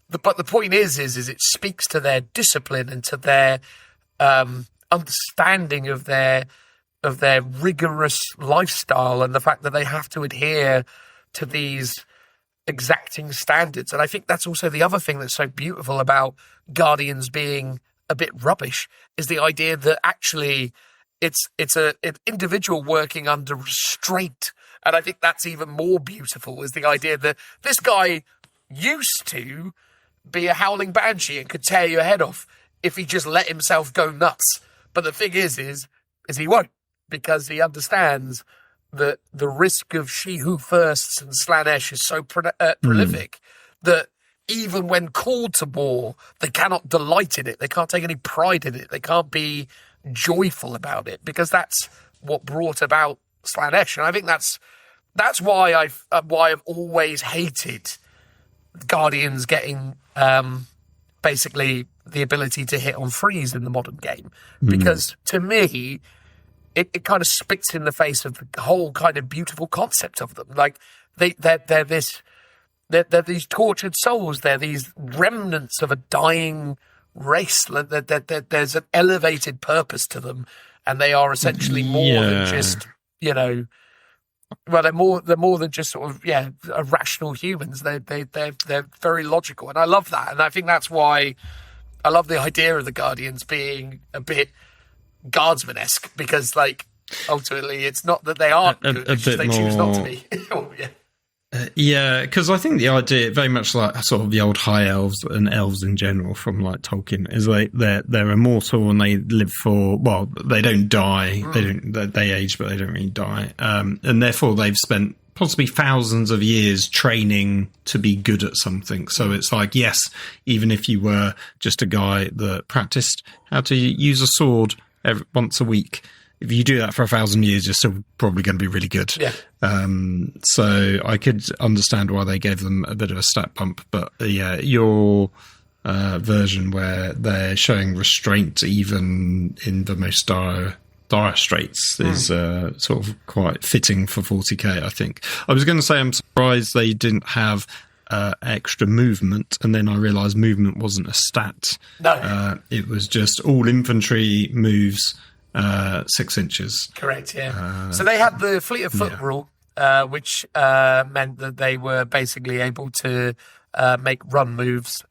But the point is it speaks to their discipline and to their understanding of their rigorous lifestyle and the fact that they have to adhere to these exacting standards. And I think that's also the other thing that's so beautiful about Guardians being a bit rubbish, is the idea that actually it's an individual working under restraint. And I think that's even more beautiful, is the idea that this guy used to be a howling banshee and could tear your head off if he just let himself go nuts. But the thing is he won't, because he understands that the risk of She Who Firsts and Slanesh is so prolific that even when called to war, they cannot delight in it. They can't take any pride in it. They can't be joyful about it, because that's what brought about Slanesh. And I think that's why I've always hated Guardians getting basically the ability to hit on freeze in the modern game, because to me it kind of spits in the face of the whole kind of beautiful concept of them. Like they're these tortured souls. They're these remnants of a dying race. There's an elevated purpose to them, and they are essentially more than just, well, they're more than just sort of rational humans. They're very logical, and I love that. And I think that's why I love the idea of the Guardians being a bit Guardsman-esque, because like ultimately it's not that they aren't good, it's just they choose not to be. Because I think the idea, very much like sort of the old high elves and elves in general from like Tolkien, is like they're immortal and they live for, well, they don't die. They age, but they don't really die. And therefore they've spent possibly thousands of years training to be good at something. So it's like, yes, even if you were just a guy that practiced how to use a sword once a week, if you do that for 1,000 years, you're still probably going to be really good. Yeah. So I could understand why they gave them a bit of a stat bump. But your version where they're showing restraint even in the most dire straits is sort of quite fitting for 40k, I think. I was going to say I'm surprised they didn't have extra movement, and then I realised movement wasn't a stat. No. It was just all infantry moves 6 inches. Correct, yeah. So they had the fleet of foot rule, which meant that they were basically able to make run moves,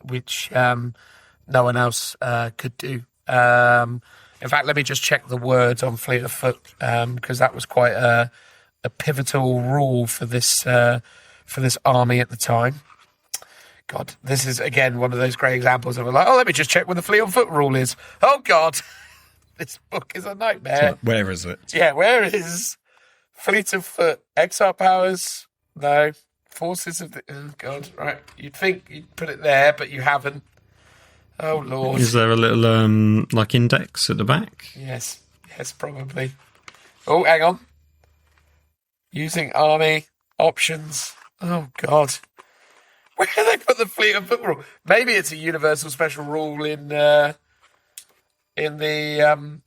which no one else could do. In fact, let me just check the words on fleet of foot, because that was quite a pivotal rule for this army at the time. God, this is again one of those great examples of like, let me just check what the fleet of foot rule is. Oh God. This book is a nightmare. So where is it? Yeah, where is Fleet of Foot? Exile powers? No. Forces of the... Oh, God. Right. You'd think you'd put it there, but you haven't. Oh, Lord. Is there a little, like, index at the back? Yes. Yes, probably. Oh, hang on. Using army options. Oh, God. Where they put the fleet of book rule? Maybe it's a universal special rule in the rule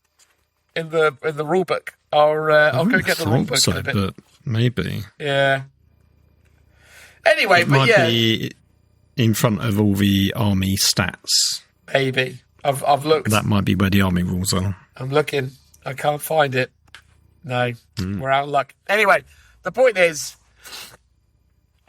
book. I'll go get the rule book in a bit. But maybe. Yeah. Anyway, it might be in front of all the army stats. Maybe. I've looked. That might be where the army rules are. I'm looking. I can't find it. No, we're out of luck. Anyway, the point is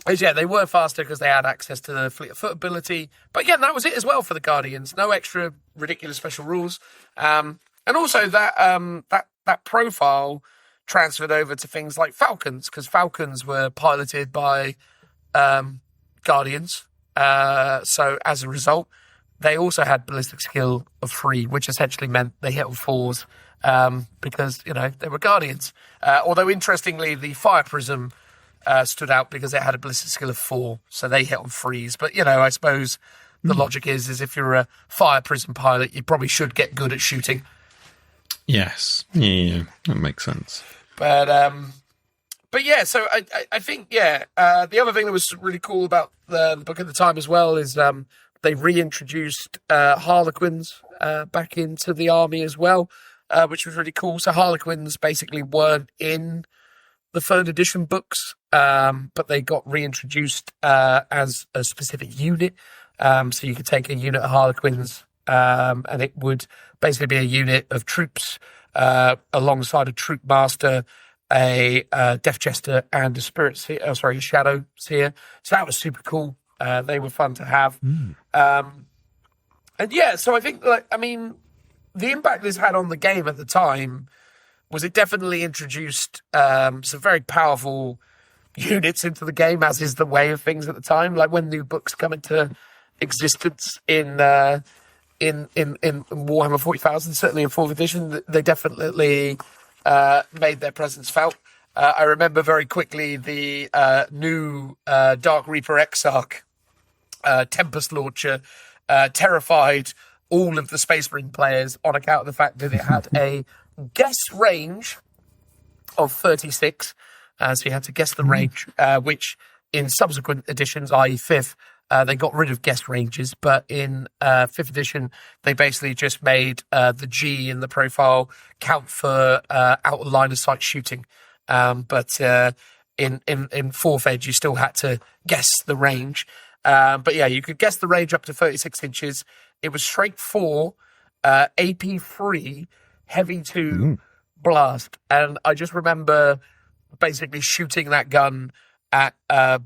yeah, they were faster because they had access to the fleet of foot ability. But again, that was it as well for the Guardians. No extra ridiculous special rules. And also that profile transferred over to things like Falcons, because Falcons were piloted by Guardians. So as a result, they also had ballistic skill of 3, which essentially meant they hit on 4s because, they were Guardians. Although, interestingly, the Fire Prism stood out because it had a ballistic skill of 4, so they hit on 3s. But, I suppose the logic is if you're a Fire Prism pilot, you probably should get good at shooting. Yes. Yeah, that makes sense. But yeah, so I think, the other thing that was really cool about the book at the time as well is they reintroduced Harlequins back into the army as well, which was really cool. So Harlequins basically weren't in the 3rd edition books, but they got reintroduced as a specific unit. So you could take a unit of Harlequins and it would basically be a unit of troops alongside a troop master, a Death Jester, and a Shadow Seer. So that was super cool. They were fun to have. And yeah, so I think, the impact this had on the game at the time was it definitely introduced some very powerful units into the game, as is the way of things at the time. Like when new books come into existence in Warhammer 40,000, certainly in 4th edition, they definitely made their presence felt. I remember very quickly the new Dark Reaper Exarch Tempest Launcher terrified all of the Space Marine players on account of the fact that it had a guess range of 36. So you had to guess the range, which in subsequent editions, i.e. 5th, they got rid of guess ranges. But in 5th edition, they basically just made the G in the profile count for out of line of sight shooting. But in 4th Ed, you still had to guess the range. But yeah, you could guess the range up to 36 inches. It was straight 4, AP3, heavy 2, blast. And I just remember basically shooting that gun at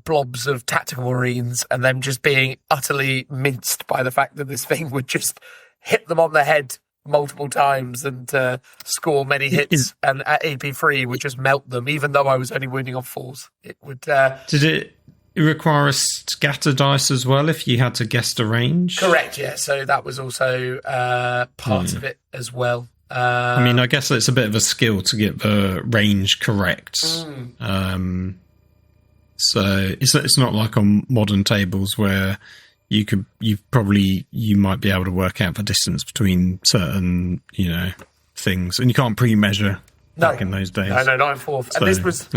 blobs of tactical marines and them just being utterly minced by the fact that this thing would just hit them on the head multiple times and score many hits, and at AP3 would just melt them, even though I was only wounding on 4s. It would. Did it require a scatter dice as well if you had to guess the range? Correct, yeah. So that was also part of it as well. I guess it's a bit of a skill to get the range correct. So it's not like on modern tables where you might be able to work out the distance between certain, things, and you can't pre-measure back in those days. No, not in 4th. So,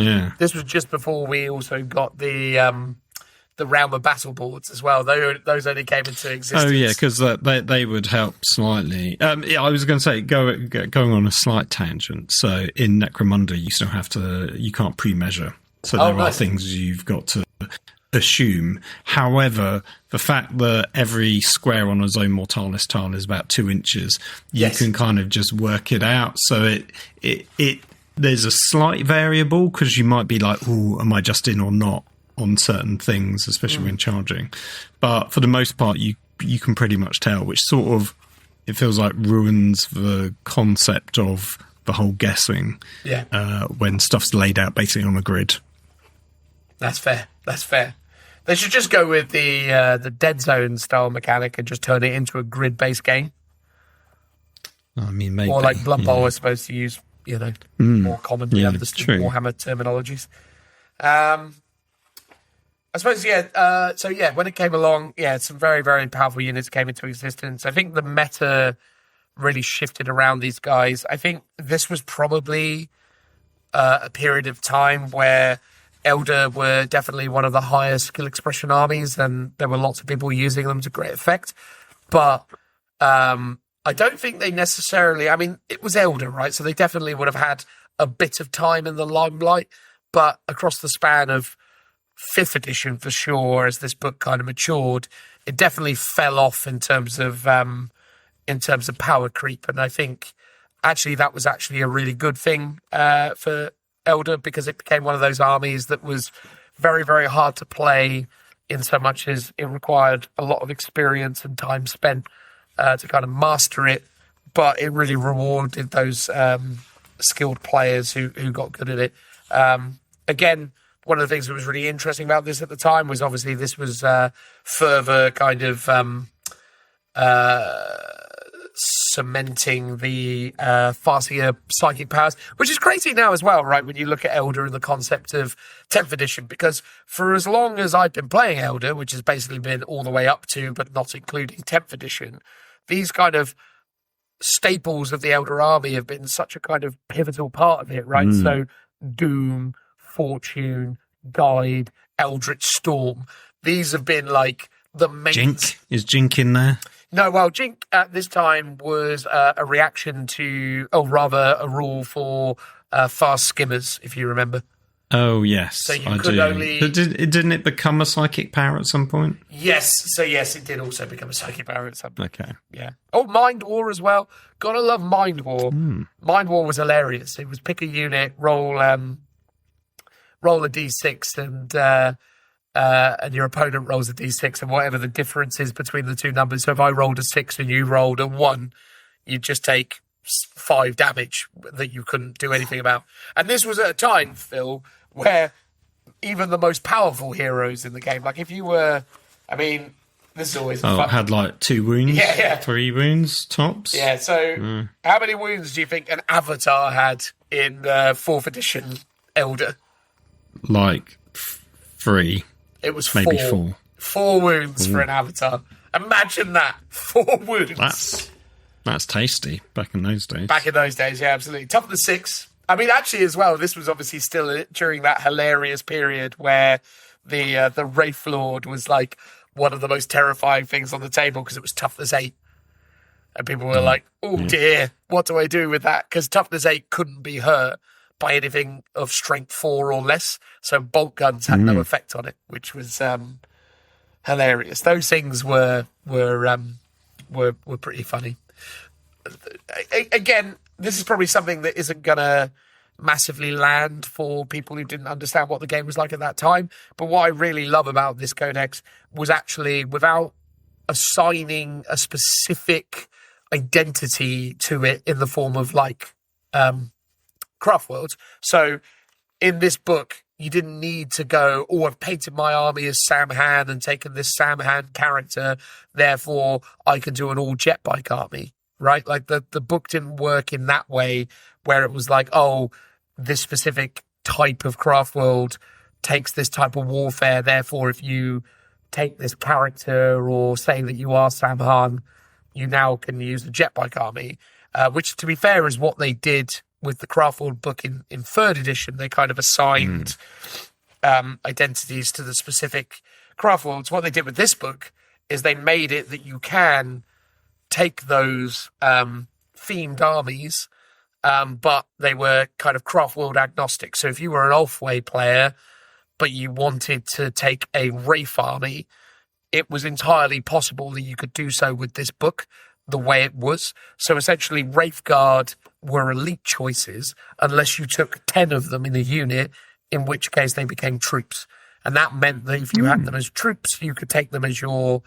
and this was just before we also got the realm of battle boards as well. Those only came into existence. Oh yeah, because they would help slightly. I was going to say going on a slight tangent. So in Necromunda, you can't pre-measure. So there are things you've got to assume. However, the fact that every square on a Zone Mortalis tile is about 2 inches, you can kind of just work it out. So it there's a slight variable because you might be like, "Oh, am I just in or not?" on certain things, especially when charging. But for the most part, you can pretty much tell, which sort of it feels like ruins the concept of the whole guessing. Yeah. When stuff's laid out basically on a grid. That's fair. They should just go with the Dead Zone style mechanic and just turn it into a grid-based game. Maybe. Or like Blood Bowl is supposed to use, more commonly understood Warhammer terminologies. I suppose, when it came along, some very, very powerful units came into existence. I think the meta really shifted around these guys. I think this was probably a period of time where Eldar were definitely one of the highest skill expression armies, and there were lots of people using them to great effect. But I don't think they necessarily... I mean, it was Eldar, right? So they definitely would have had a bit of time in the limelight, but across the span of 5th edition, for sure, as this book kind of matured, it definitely fell off in terms of power creep. And I think actually that was actually a really good thing for Eldar, because it became one of those armies that was very, very hard to play, in so much as it required a lot of experience and time spent to kind of master it, but it really rewarded those skilled players who got good at it. Again, one of the things that was really interesting about this at the time was obviously this was further kind of cementing the Farseer psychic powers, which is crazy now as well, right? When you look at Eldar and the concept of 10th edition, because for as long as I've been playing Eldar, which has basically been all the way up to, but not including 10th edition, these kind of staples of the Eldar army have been such a kind of pivotal part of it, right? So Doom, Fortune, Guide, Eldritch Storm, these have been like the main... Jink? Is Jink in there? No, well, Jink at this time was a reaction to, or rather a rule for fast skimmers, if you remember. Oh, yes, so you I could do. only... Didn't it become a psychic power at some point? Yes, so yes, it did also become a psychic power at some point. Okay. Yeah. Oh, Mind War as well. Gotta love Mind War. Mind War was hilarious. It was pick a unit, roll a d6, and your opponent rolls a d6, and whatever the difference is between the two numbers. So if I rolled a 6 and you rolled a 1, you'd just take 5 damage that you couldn't do anything about. And this was at a time, Phil, where even the most powerful heroes in the game, like if you were, I mean, this is always fun. Had like 2 wounds, yeah. 3 wounds tops. Yeah, so how many wounds do you think an Avatar had in 4th edition Eldar? Like 3. It was maybe 4. 4. 4 wounds for an Avatar. Imagine that. 4 wounds. That's tasty back in those days. Back in those days, yeah, absolutely. Toughness 6. I mean, actually, as well, this was obviously still during that hilarious period where the Wraith Lord was like one of the most terrifying things on the table, because it was toughness 8. And people were like, oh dear, what do I do with that? Because toughness 8 couldn't be hurt by anything of strength 4 or less. So bolt guns had no effect on it, which was hilarious. Those things were pretty funny. Again, this is probably something that isn't going to massively land for people who didn't understand what the game was like at that time. But what I really love about this codex was actually, without assigning a specific identity to it in the form of like craft worlds. So in this book, you didn't need to go, oh, I've painted my army as Sam Han and taken this Sam Han character, therefore I can do an all jet bike army. Right? Like the book didn't work in that way, where it was like, oh, this specific type of craft world takes this type of warfare. Therefore, if you take this character or say that you are Sam Han, you now can use the jet bike army, which, to be fair, is what they did with the craft world book in 3rd edition. They kind of assigned identities to the specific craft worlds. What they did with this book is they made it that you can take those themed armies, but they were kind of craft world agnostic. So if you were an Ulfway player, but you wanted to take a Wraith army, it was entirely possible that you could do so with this book the way it was. So essentially, Wraithguard were elite choices unless you took 10 of them in a unit, in which case they became troops. And that meant that if you had them as troops, you could take them as your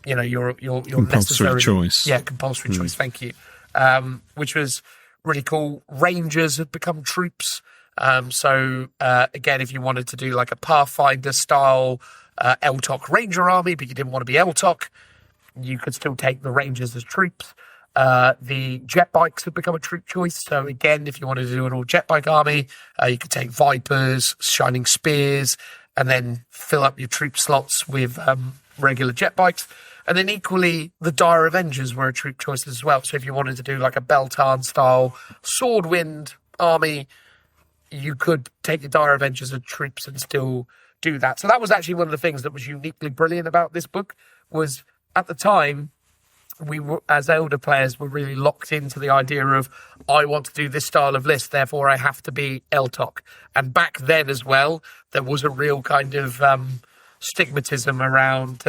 your compulsory choice. Yeah, compulsory choice. Thank you. Which was really cool. Rangers had become troops. So again, if you wanted to do like a Pathfinder style Eltok Ranger army, but you didn't want to be Eltok, you could still take the Rangers as troops. The jet bikes had become a troop choice. So again, if you wanted to do an all jet bike army, you could take Vipers, Shining Spears, and then fill up your troop slots with regular jet bikes. And then equally, the Dire Avengers were a troop choice as well. So if you wanted to do like a Beltan style Swordwind army, you could take the Dire Avengers and troops and still do that. So that was actually one of the things that was uniquely brilliant about this book, was at the time, we were, as Eldar players, were really locked into the idea of, I want to do this style of list, therefore I have to be Eltok. And back then as well, there was a real kind of stigmatism around,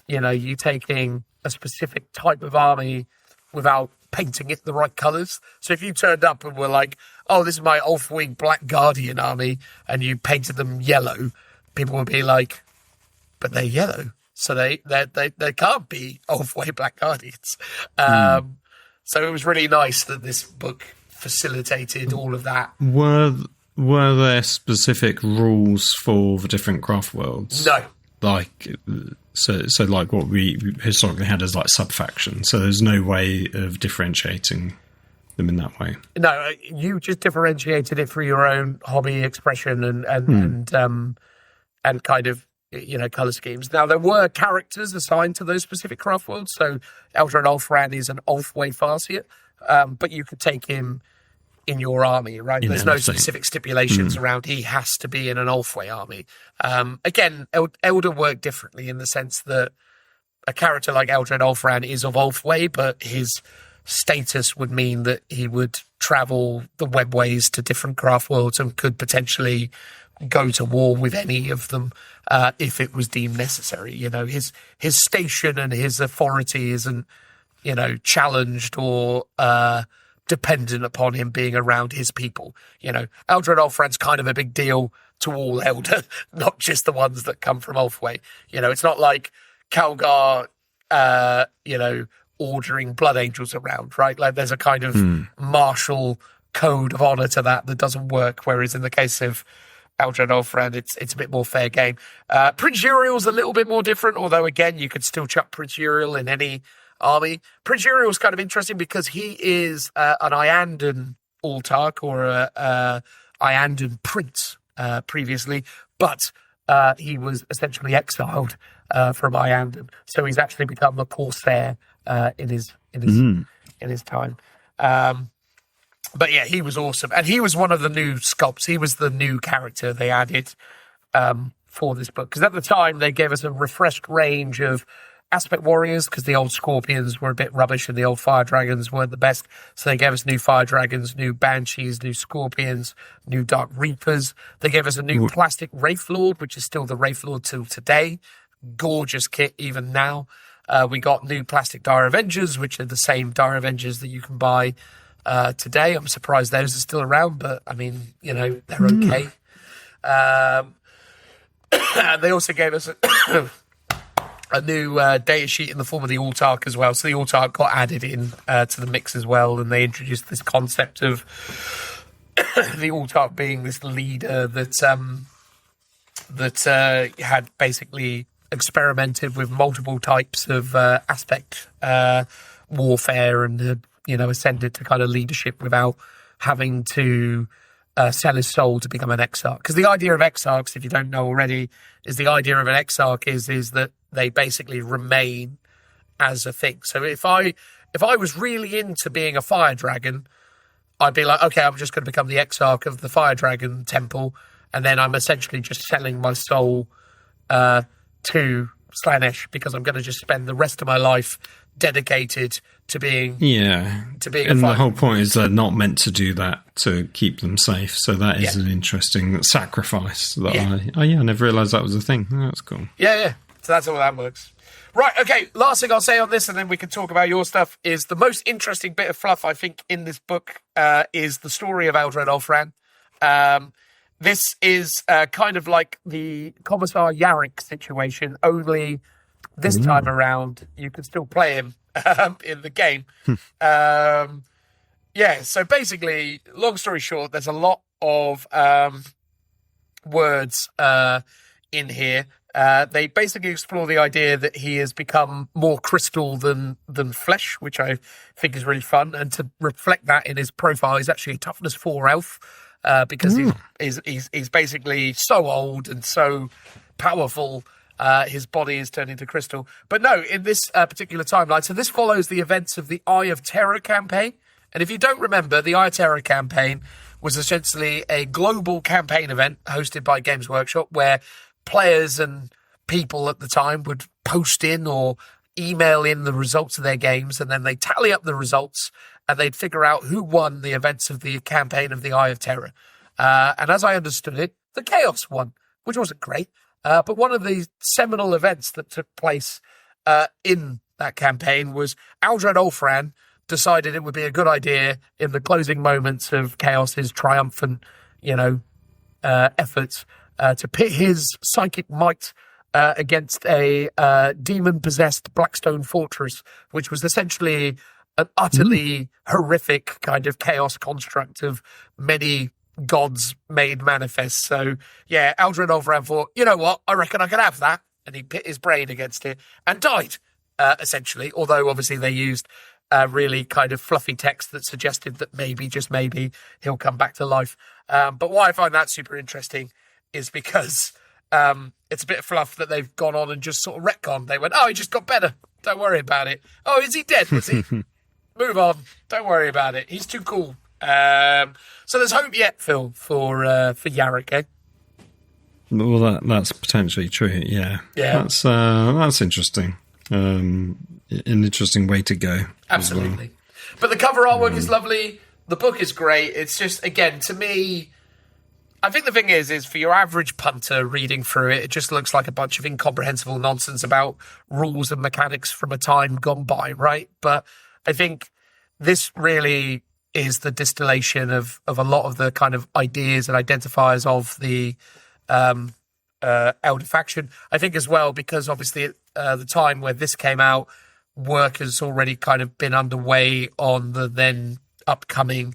you taking a specific type of army without painting it the right colours. So if you turned up and were like, oh, this is my Ulfwing Black Guardian army, and you painted them yellow, people would be like, but they're yellow. So they can't be Ulfway Black Guardians. So it was really nice that this book facilitated all of that. Were there specific rules for the different craft worlds? No. Like, so like what we historically had as like sub-factions. So there's no way of differentiating them in that way. No, you just differentiated it for your own hobby expression and kind of, colour schemes. Now, there were characters assigned to those specific craft worlds. So Eldred Ulfran is an Ulfway Farseer, but you could take him in your army, right? There's no specific stipulations around he has to be in an Ulfway army. Again, Eldar work differently in the sense that a character like Eldred Ulfran is of Ulfway, but his status would mean that he would travel the Webways to different craft worlds and could potentially go to war with any of them if it was deemed necessary. His station and his authority isn't, challenged or dependent upon him being around his people. Eldred Ulfran's kind of a big deal to all Eldar, not just the ones that come from Ulfway. It's not like Calgar, ordering Blood Angels around, right? Like there's a kind of martial code of honor to that doesn't work. Whereas in the case of Eldred Ulfran, it's a bit more fair game. Prince Uriel's a little bit more different, although again, you could still chuck Prince Uriel in any army. Prince Uriel's kind of interesting because he is an Iandan Altarch or a Iandan prince previously, but he was essentially exiled from Iandan, so he's actually become a Corsair in his time. But yeah, he was awesome, and he was one of the new sculpts. He was the new character they added for this book, because at the time they gave us a refreshed range of aspect warriors, because the old Scorpions were a bit rubbish and the old Fire Dragons weren't the best. So they gave us new Fire Dragons, new Banshees, new Scorpions, new Dark Reapers. They gave us a new plastic Wraith Lord, which is still the Wraith Lord till today. Gorgeous kit even now. We got new plastic Dire Avengers, which are the same Dire Avengers that you can buy today. I'm surprised those are still around, but I mean, they're okay. They also gave us a new data sheet in the form of the Altarch as well. So the Altarch got added in to the mix as well, and they introduced this concept of the Altarch being this leader that had basically experimented with multiple types of aspect warfare and had, ascended to kind of leadership without having to sell his soul to become an exarch. Because the idea of exarchs, if you don't know already, is the idea of an exarch is that they basically remain as a thing. So if I was really into being a fire dragon, I'd be like, okay, I'm just going to become the exarch of the fire dragon temple, and then I'm essentially just selling my soul to Slanesh, because I'm going to just spend the rest of my life dedicated to being and the whole point is they're not meant to do that to keep them safe. So that is an interesting sacrifice that I never realised that was a thing. Oh, that's cool. Yeah. So that's how that works. Right, okay, last thing I'll say on this, and then we can talk about your stuff, is the most interesting bit of fluff, I think, in this book is the story of Eldred Ulfran. This is kind of like the Commissar Yarrick situation, only this time around you can still play him in the game. So basically, long story short, there's a lot of words in here. They basically explore the idea that he has become more crystal than flesh, which I think is really fun. And to reflect that in his profile, he's actually a toughness 4 elf, because he's basically so old and so powerful. His body is turned into crystal. But no, in this particular timeline, so this follows the events of the Eye of Terror campaign. And if you don't remember, the Eye of Terror campaign was essentially a global campaign event hosted by Games Workshop where players and people at the time would post in or email in the results of their games, and then they tally up the results and they'd figure out who won the events of the campaign of the Eye of Terror. And as I understood it, the Chaos won, which wasn't great. But one of the seminal events that took place in that campaign was Aldred Olfran decided it would be a good idea in the closing moments of Chaos's triumphant, efforts to pit his psychic might against a demon-possessed Blackstone fortress, which was essentially an utterly horrific kind of chaos construct of many gods made manifest. So, yeah, Aldred Olfran thought, you know what, I reckon I can have that. And he pit his brain against it and died, essentially, although obviously they used really kind of fluffy text that suggested that maybe, just maybe, he'll come back to life. But why I find that super interesting is because it's a bit of fluff that they've gone on and just sort of retconned. They went, oh, he just got better. Don't worry about it. Oh, is he dead? Was he? Move on. Don't worry about it. He's too cool. So there's hope yet, Phil, for Yarrick, eh? Well, that's potentially true. Yeah. That's interesting. An interesting way to go. Absolutely. Well. But the cover artwork is lovely. The book is great. It's just, again, to me, I think the thing is for your average punter reading through it, it just looks like a bunch of incomprehensible nonsense about rules and mechanics from a time gone by, right? But I think this really is the distillation of a lot of the kind of ideas and identifiers of the Elder faction. I think as well, because obviously at the time where this came out, work has already kind of been underway on the then upcoming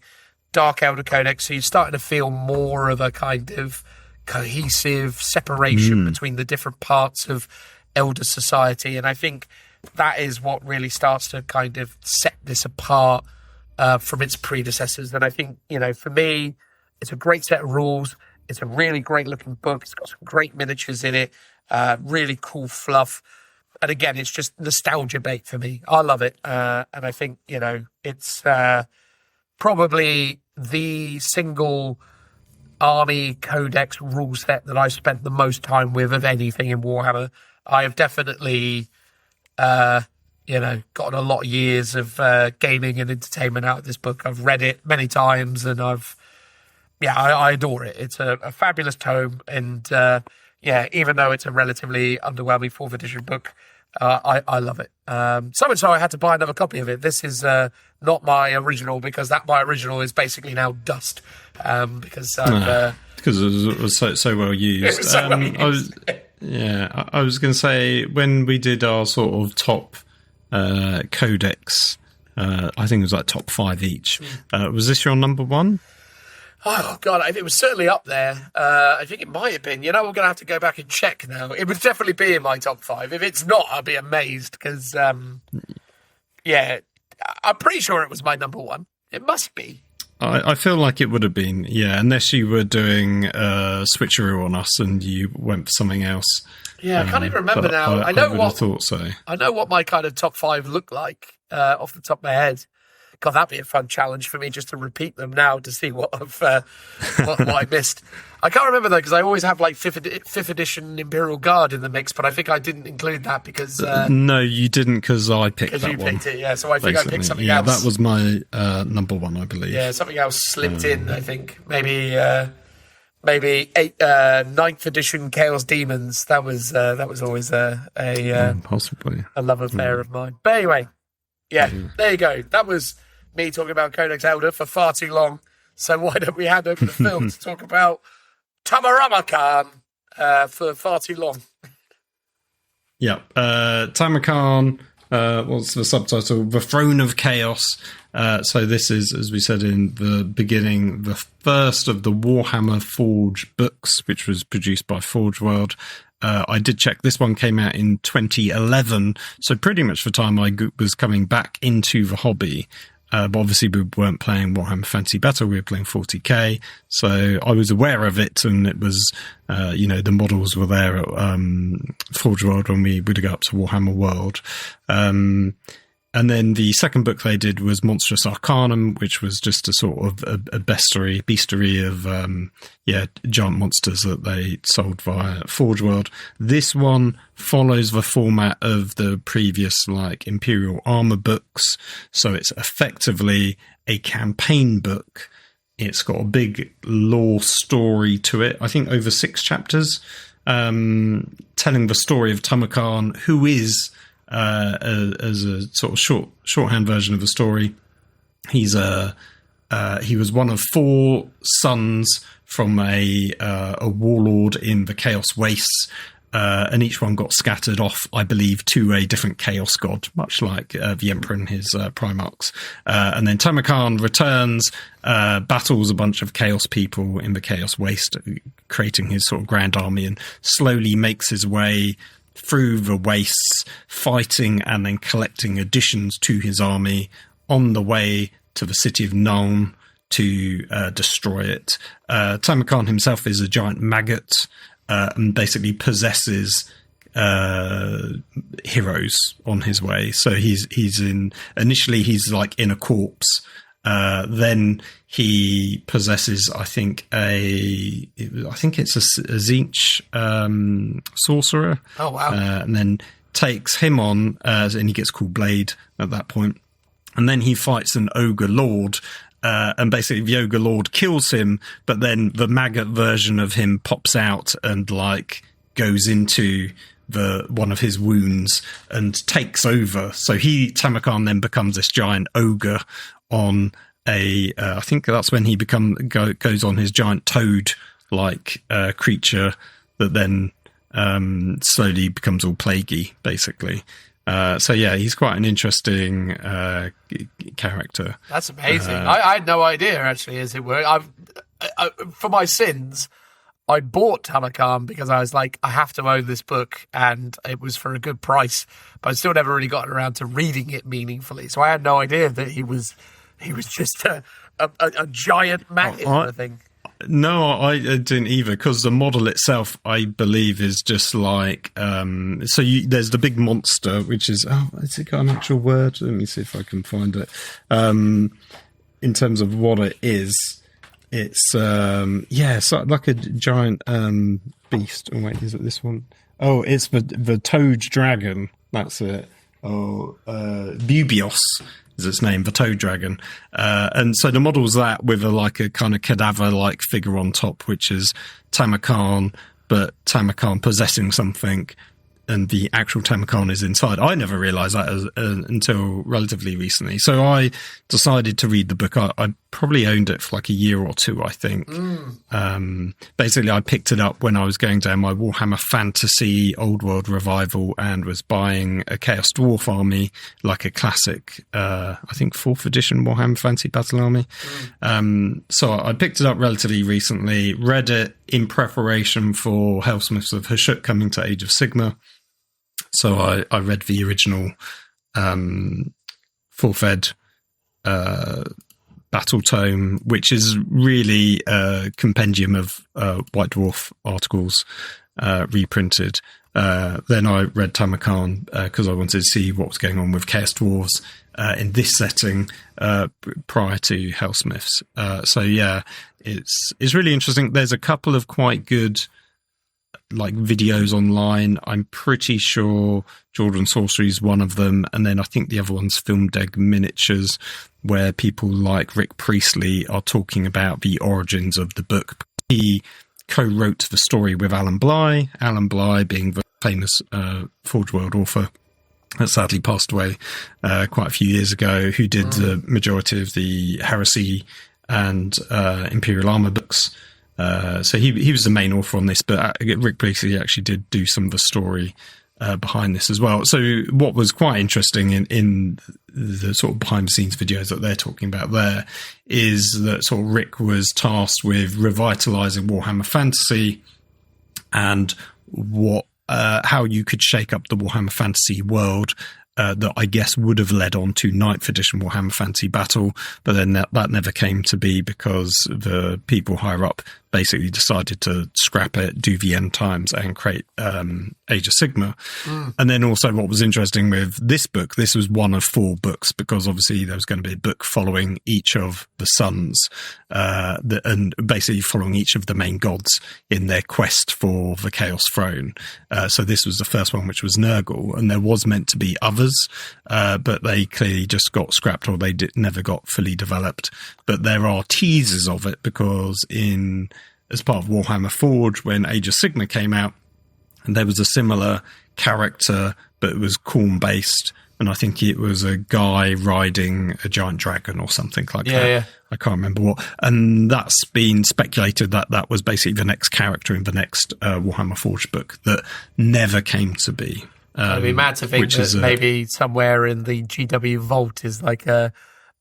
Dark Elder Codex, so you're starting to feel more of a kind of cohesive separation between the different parts of Elder society, and I think that is what really starts to kind of set this apart from its predecessors. And I think, for me, it's a great set of rules. It's a really great looking book. It's got some great miniatures in it, really cool fluff. And again, it's just nostalgia bait for me. I love it. And I think, it's probably the single army codex rule set that I've spent the most time with of anything in Warhammer. I have definitely, gotten a lot of years of gaming and entertainment out of this book. I've read it many times and I adore it. It's a fabulous tome. And even though it's a relatively underwhelming 4th edition book, I love it. So much so I had to buy another copy of it. This is not my original because my original is basically now dust because it was so well used. It was so well used. I was going to say, when we did our sort of top codex, I think it was like top 5 each. Was this your number one? Oh, God, it was certainly up there. I think it might have been. We're going to have to go back and check now. It would definitely be in my top 5. If it's not, I'll be amazed because, I'm pretty sure it was my number one. It must be. I feel like it would have been, unless you were doing a switcheroo on us and you went for something else. Yeah, I can't even remember now. I would have thought so. I know what my kind of top 5 looked like off the top of my head. God, that'd be a fun challenge for me just to repeat them now to see what what I missed. I can't remember though because I always have like 5th edition Imperial Guard in the mix, but I think I didn't include that because no, you didn't because I picked that one. Because you picked it, yeah. So I think I picked something else. Yeah, that was my number one, I believe. Yeah, something else slipped in. I think maybe 9th edition Chaos Demons. That was always possibly a love affair of mine. But anyway, there you go. That was me talking about Codex Elder for far too long. So why don't we hand over the film to talk about Tamurkhan for far too long? Yeah, Tamurkhan. What's the subtitle? The Throne of Chaos. So this is, as we said in the beginning, the first of the Warhammer Forge books, which was produced by Forge World. I did check. This one came out in 2011, so pretty much the time I was coming back into the hobby. But obviously we weren't playing Warhammer Fantasy Battle, we were playing 40k, so I was aware of it, and it was, the models were there at Forge World when we would go up to Warhammer World. And then the second book they did was Monstrous Arcanum, which was just a sort of a bestiary of giant monsters that they sold via Forge World. This one follows the format of the previous like Imperial Armor books, so it's effectively a campaign book. It's got a big lore story to it, I think over 6 chapters, telling the story of Tamurkhan, who is as a sort of shorthand version of the story. He was one of 4 sons from a warlord in the Chaos Wastes, and each one got scattered off, I believe, to a different chaos god, much like the Emperor and his Primarchs. And then Tamurkhan returns, battles a bunch of chaos people in the Chaos Waste, creating his sort of grand army, and slowly makes his way through the wastes, fighting and then collecting additions to his army on the way to the city of Nuln to destroy it. Tamurkhan himself is a giant maggot and basically possesses heroes on his way. So initially he's like in a corpse. Then he possesses, I think it's a Tzeentch sorcerer. Oh wow! And then takes him on, and he gets called Blade at that point. And then he fights an ogre lord, and basically the ogre lord kills him. But then the maggot version of him pops out and like goes into one of his wounds and takes over. So Tamurkhan then becomes this giant ogre on I think that's when he goes on his giant toad like creature that then slowly becomes all plaguey, basically. So yeah, he's quite an interesting character. That's amazing. I had no idea, actually, as it were. For my sins, I bought Tamurkhan because I was like, I have to own this book, and it was for a good price. But I still never really gotten around to reading it meaningfully. So I had no idea that he was just a giant maggot kind of thing. No, I didn't either, because the model itself, I believe, is just like... there's the big monster, which is... Oh, has it got an actual word? Let me see if I can find it. In terms of what it is, it's... it's like a giant beast. Oh, wait, is it this one? Oh, it's the Toad Dragon. That's it. Oh, Bubios is its name, the Toad Dragon. And so the model's that with a kind of cadaver-like figure on top, which is Tamurkhan, but Tamurkhan possessing something, and the actual Tamurkhan is inside. I never realised that until relatively recently. So I decided to read the book. I probably owned it for like a year or 2, I think. Basically, I picked it up when I was going down my Warhammer Fantasy Old World revival and was buying a Chaos Dwarf army, like a classic, I think 4th edition Warhammer Fantasy Battle Army. So I picked it up relatively recently, read it in preparation for Hellsmiths of Hashut coming to Age of Sigmar. So I read the original 4th ed battle tome, which is really a compendium of White Dwarf articles reprinted. Then I read Tamurkhan because I wanted to see what was going on with Chaos Dwarves in this setting prior to Hellsmiths. So yeah, it's really interesting. There's a couple of quite good like videos online. I'm pretty sure Jordan Sorcery is one of them, and then I think the other one's Film Deg Miniatures, where people like Rick Priestley are talking about the origins of the book. He co-wrote the story with Alan Bligh being the famous Forge World author that sadly passed away quite a few years ago, who did the majority of the Heresy and Imperial Armor books. So he was the main author on this, but Rick Priestley actually did do some of the story behind this as well. So what was quite interesting in the sort of behind the scenes videos that they're talking about there is that sort of Rick was tasked with revitalizing Warhammer Fantasy and how you could shake up the Warhammer Fantasy world. That I guess would have led on to 9th edition Warhammer Fantasy Battle, but then that never came to be because the people higher up basically decided to scrap it, do the end times, and create Age of Sigmar. And then also what was interesting with this book, this was one of 4 books, because obviously there was going to be a book following each of the sons, and basically following each of the main gods in their quest for the Chaos Throne. So this was the first one, which was Nurgle, and there was meant to be others, but they clearly just got scrapped, or they never got fully developed. But there are teasers of it, because as part of Warhammer Forge, when Age of Sigmar came out, and there was a similar character, but it was Khorne based, and I think it was a guy riding a giant dragon or something like that. Yeah. I can't remember what. And that's been speculated that was basically the next character in the next Warhammer Forge book that never came to be. It'd be mad to think that maybe somewhere in the GW vault is like a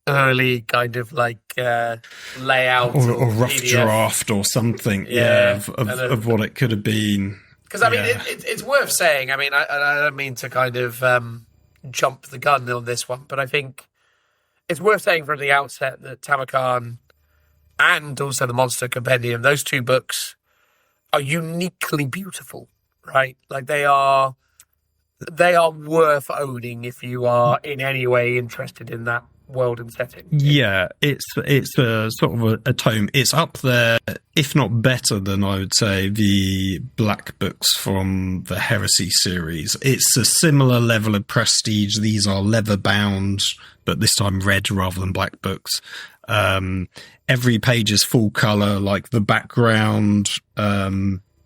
early kind of like layout or rough PDF draft or something, of what it could have been. Because I mean, it's worth saying. I mean, I don't mean to kind of jump the gun on this one, but I think it's worth saying from the outset that Tamurkhan and also the Monster Compendium, those 2 books, are uniquely beautiful, right? Like they are worth owning if you are in any way interested in that world and setting. Yeah, it's a sort of a tome. It's up there, if not better than, I would say, the Black books from the Heresy series. It's a similar level of prestige. These are leather bound, but this time red rather than black books. Every page is full color, like the background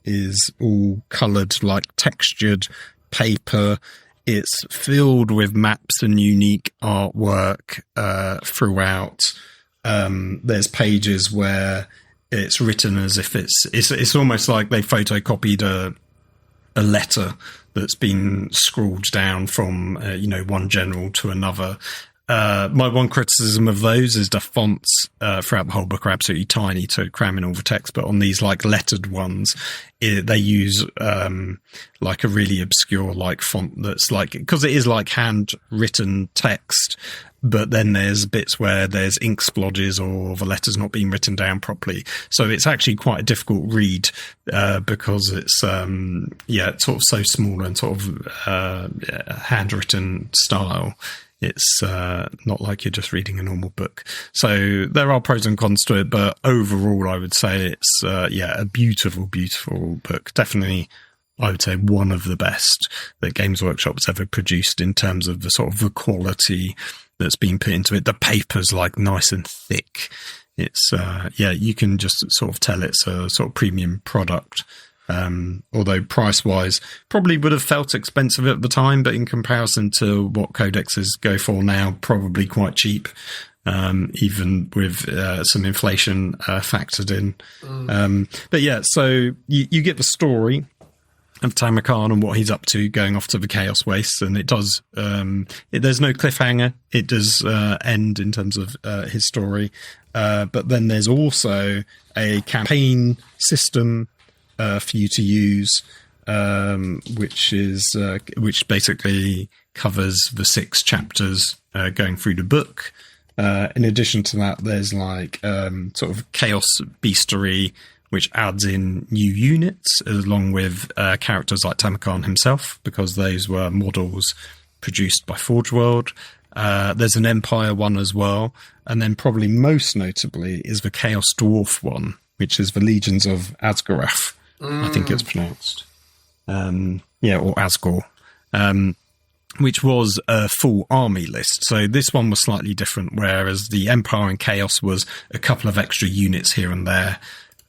is all colored like textured paper. It's filled with maps and unique artwork throughout. There's pages where it's written as if it's almost like they photocopied a letter that's been scrawled down from one general to another. My one criticism of those is the fonts throughout the whole book are absolutely tiny to cram in all the text, but on these like lettered ones, they use like a really obscure like font that's like, because it is like handwritten text, but then there's bits where there's ink splodges or the letter's not being written down properly. So it's actually quite a difficult read because it's sort of so small and sort of handwritten style. It's not like you're just reading a normal book. So there are pros and cons to it, but overall I would say it's a beautiful, beautiful book. Definitely, I would say one of the best that Games Workshop's ever produced in terms of the sort of the quality that's been put into it. The paper's like nice and thick. It's you can just sort of tell it's a sort of premium product. Although price-wise probably would have felt expensive at the time, but in comparison to what codexes go for now, probably quite cheap, even with some inflation factored in. But yeah, so you get the story of Tamurkhan and what he's up to, going off to the Chaos Wastes, and it does. There's no cliffhanger. It does end in terms of his story, but then there's also a campaign system for you to use, which basically covers the 6 chapters going through the book. In addition to that, there's like sort of chaos beastery, which adds in new units along with characters like Tamurkhan himself, because those were models produced by Forge World. There's an Empire one as well, and then probably most notably is the Chaos Dwarf one, which is the Legions of Asgarath. I think it's pronounced. Or Asgore. Which was a full army list. So this one was slightly different, whereas the Empire and Chaos was a couple of extra units here and there.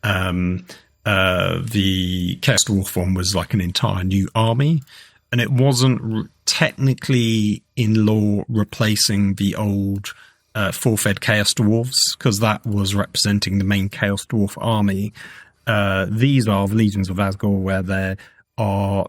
The Chaos Dwarf one was like an entire new army, and it wasn't technically in law replacing the old four-fed Chaos Dwarves, because that was representing the main Chaos Dwarf army. These are the Legions of Asgore, where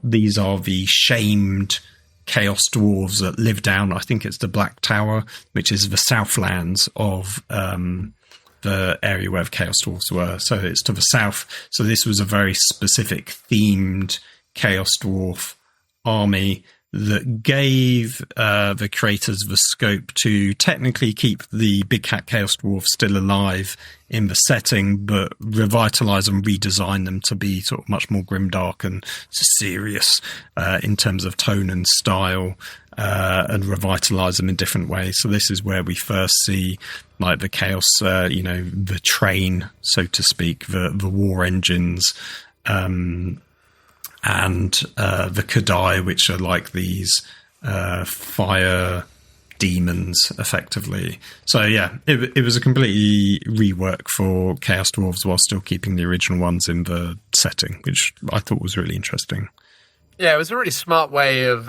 these are the shamed Chaos Dwarves that live down, I think it's the Black Tower, which is the Southlands of the area where the Chaos Dwarves were. So it's to the south. So this was a very specific themed Chaos Dwarf army that gave the creators the scope to technically keep the Big Cat Chaos Dwarf still alive in the setting, but revitalize and redesign them to be sort of much more grimdark and serious in terms of tone and style, and revitalize them in different ways. So this is where we first see like the chaos, the train, so to speak, the war engines, and the Kadai, which are like these fire demons, effectively. So yeah, it was a completely rework for Chaos Dwarves while still keeping the original ones in the setting, which I thought was really interesting. Yeah, it was a really smart way of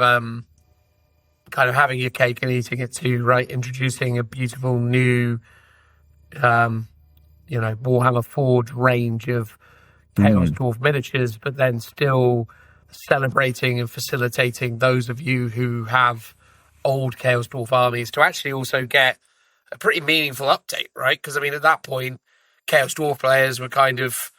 kind of having your cake and eating it too, right? Introducing a beautiful new, Warhammer Forge range of Chaos Dwarf miniatures, but then still celebrating and facilitating those of you who have old Chaos Dwarf armies to actually also get a pretty meaningful update, right? Because, I mean, at that point, Chaos Dwarf players were kind of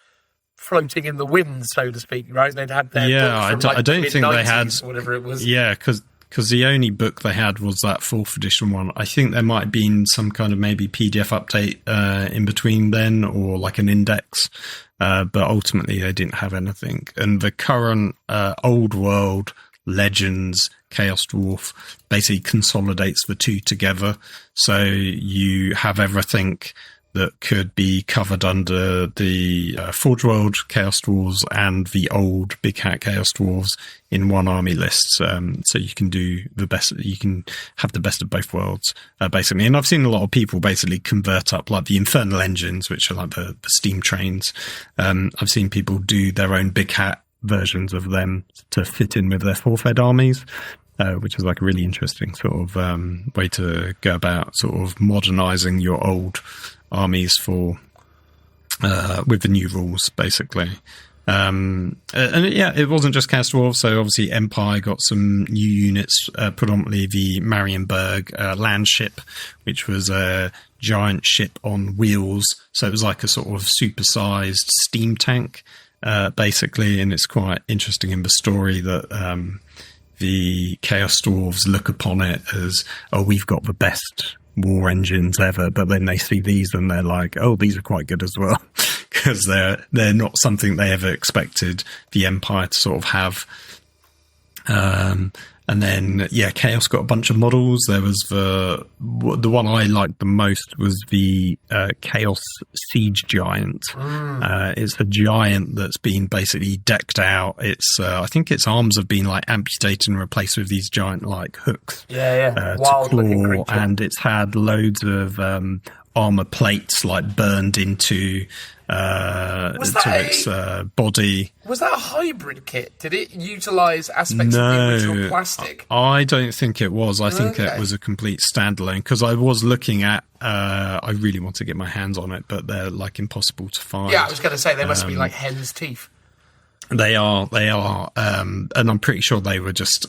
floating in the wind, so to speak, right? They'd had their books from, I don't think they had, whatever it was. Yeah, because the only book they had was that 4th edition one. I think there might have been some kind of maybe PDF update in between then, or like an index, but ultimately they didn't have anything. And the current Old World Legends Chaos Dwarf basically consolidates the two together. So you have everything that could be covered under the Forge World Chaos Dwarves and the old Big Hat Chaos Dwarves in one army list. So you can do the best, you can have the best of both worlds, basically. And I've seen a lot of people basically convert up like the Infernal Engines, which are like the steam trains. I've seen people do their own Big Hat versions of them to fit in with their 4th Ed armies. Which is like a really interesting sort of way to go about sort of modernizing your old armies for with the new rules, basically. And yeah, it wasn't just Chaos Dwarves. So obviously Empire got some new units, predominantly the Marienburg land ship, which was a giant ship on wheels. So it was like a sort of supersized steam tank, basically. And it's quite interesting in the story that the Chaos Dwarves look upon it as, oh, we've got the best war engines ever, but then they see these and they're like, oh, these are quite good as well, because they're not something they ever expected the Empire to sort of have. And then, yeah, Chaos got a bunch of models. There was the one I liked the most was the Chaos Siege Giant. It's a giant that's been basically decked out. It's I think its arms have been like amputated and replaced with these giant like hooks. Wild looking creature. And it's had loads of armor plates like burned into its body. Was that a hybrid kit? Did it utilise aspects of the original plastic? I don't think it was. I think it was a complete standalone, because I was looking at I really want to get my hands on it, but they're like impossible to find. Yeah, I was going to say they must be like hen's teeth. They are, and I'm pretty sure they were just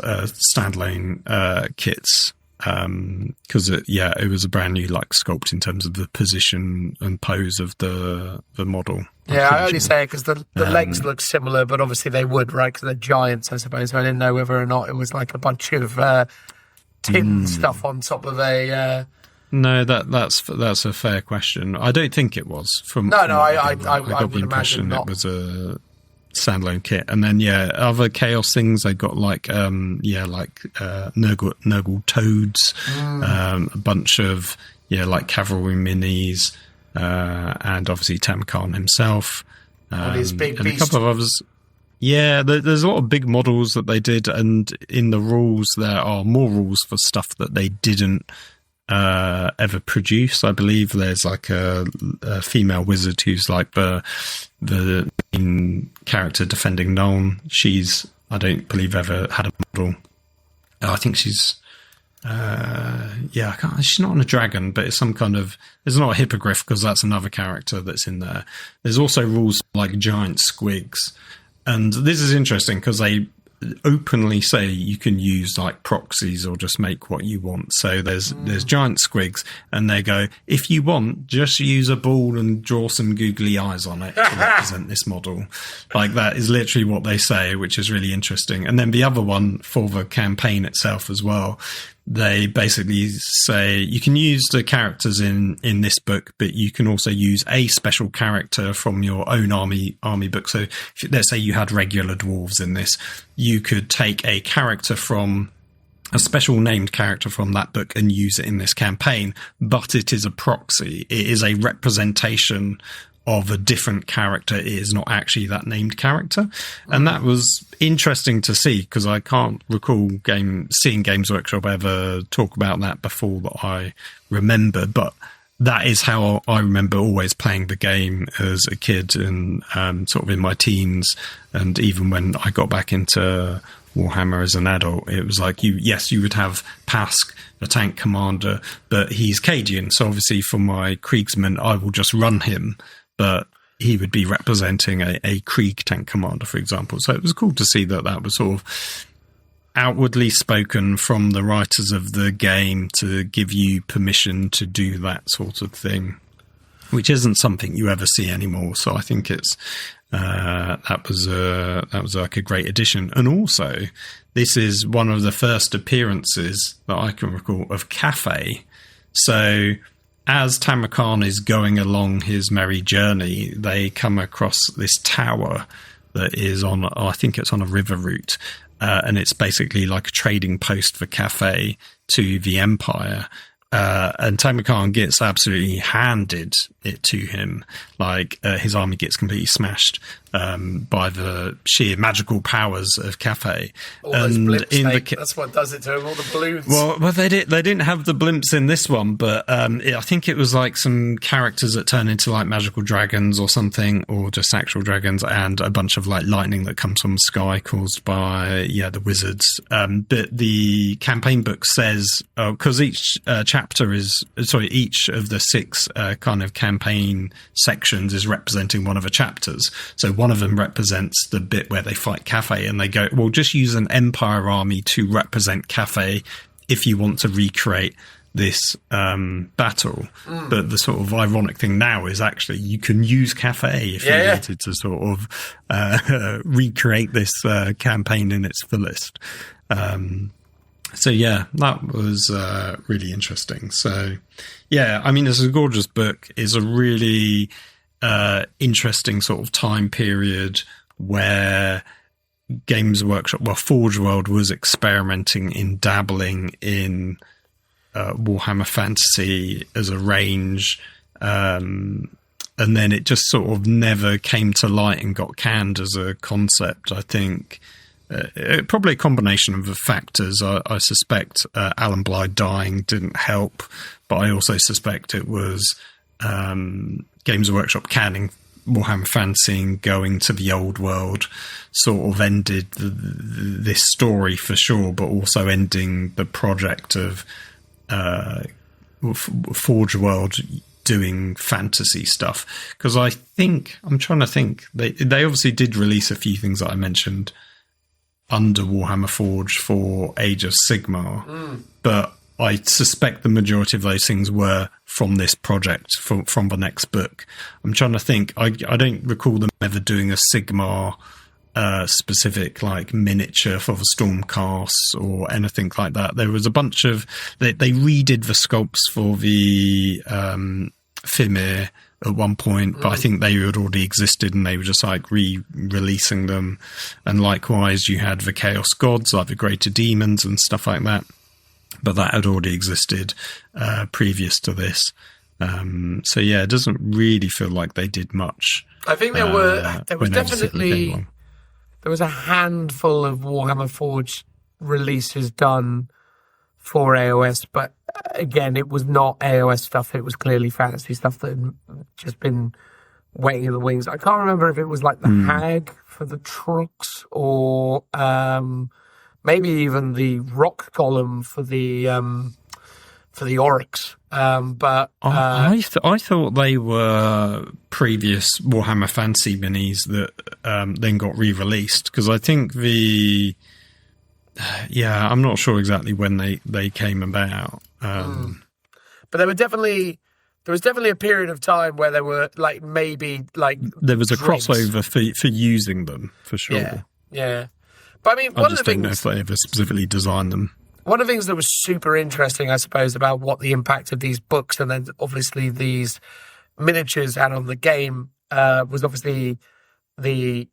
standalone kits. Because it was a brand new like sculpt in terms of the position and pose of the model. Yeah, I only say it because the legs look similar, but obviously they would, right? Because they're giants, I suppose. So I didn't know whether or not it was like a bunch of tin stuff on top of a. No, that's a fair question. I don't think it was. I got the impression it was a standalone kit. And then other Chaos things, they got like Nurgle toads, a bunch of like cavalry minis, and obviously Tamurkhan himself, his big and beast. a couple of others. Yeah, there's a lot of big models that they did, and in the rules there are more rules for stuff that they didn't ever produce. I believe there's like a female wizard who's like the main character defending Nuln. She's, I don't believe, ever had a model. I think she's she's not on a dragon, but it's some kind of, it's not a hippogriff, because that's another character that's in there. There's also rules like giant squigs, and this is interesting because they openly say you can use like proxies or just make what you want. So there's giant squigs, and they go, if you want, just use a ball and draw some googly eyes on it to represent this model. Like, that is literally what they say, which is really interesting. And then the other one for the campaign itself as well, they basically say you can use the characters in this book, but you can also use a special character from your own army book. So let's say you had regular dwarves in this, you could take a character from a special named character from that book and use it in this campaign, but it is a proxy. It is a representation of a different character. It is not actually that named character. And that was interesting to see, because I can't recall seeing Games Workshop ever talk about that before that I remember, but that is how I remember always playing the game as a kid and sort of in my teens. And even when I got back into Warhammer as an adult, it was like, you would have Pask, the tank commander, but he's Cadian. So obviously for my Kriegsman, I will just run him, but he would be representing a Krieg tank commander, for example. So it was cool to see that was sort of outwardly spoken from the writers of the game to give you permission to do that sort of thing, which isn't something you ever see anymore. So I think it's that was like a great addition. And also, this is one of the first appearances that I can recall of Cafe. So as Tamurkhan is going along his merry journey, they come across this tower that is I think it's on a river route, and it's basically like a trading post for Cafe to the Empire. And Tamurkhan gets absolutely handed it to him. Like, his army gets completely smashed by the sheer magical powers of Cafe. All those blimps, that's what does it to him, all the balloons. Well, they didn't have the blimps in this one, but I think it was like some characters that turn into like magical dragons or something, or just actual dragons, and a bunch of like lightning that comes from the sky caused by, the wizards. But the campaign book says, because each each of the 6 kind of campaign sections is representing one of the chapters. So one of them represents the bit where they fight Cafe, and they go, well, just use an Empire army to represent Cafe if you want to recreate this battle. But the sort of ironic thing now is actually you can use Cafe if you wanted to sort of recreate this campaign in its fullest. So that was really interesting. So I mean, it's a gorgeous book. It's a really interesting sort of time period where Games Workshop, Forge World was experimenting in dabbling in Warhammer Fantasy as a range, and then it just sort of never came to light and got canned as a concept. I think probably a combination of the factors. I suspect Alan Blythe dying didn't help, but I also suspect it was Games Workshop canning Warhammer Fantasy and going to the old world sort of ended this story for sure, but also ending the project of Forge World doing fantasy stuff. Because I'm trying to think, they obviously did release a few things that I mentioned under Warhammer Forge for Age of Sigmar, but I suspect the majority of those things were from this project, from the next book. I'm trying to think. I don't recall them ever doing a Sigmar specific like miniature for the Stormcasts or anything like that. There was a bunch of they redid the sculpts for the Fimir at one point, but I think they had already existed and they were just like re-releasing them. And likewise, you had the Chaos Gods, like the Greater Demons and stuff like that, but that had already existed previous to this. So it doesn't really feel like they did much. I think there was definitely there was a handful of Warhammer Forge releases done for AOS, but again, it was not AOS stuff. It was clearly fantasy stuff that had just been waiting in the wings. I can't remember if it was like the Hag for the Trucks or maybe even the Rock Column for the Oryx. But I thought they were previous Warhammer Fantasy minis that then got re-released, because I think I'm not sure exactly when they came about. But there was definitely a period of time where there were like maybe like there was a drinks. crossover for using them for sure. Yeah. But I mean, I just don't know if they ever specifically designed them. One of the things that was super interesting, I suppose, about what the impact of these books and then obviously these miniatures had on the game was obviously the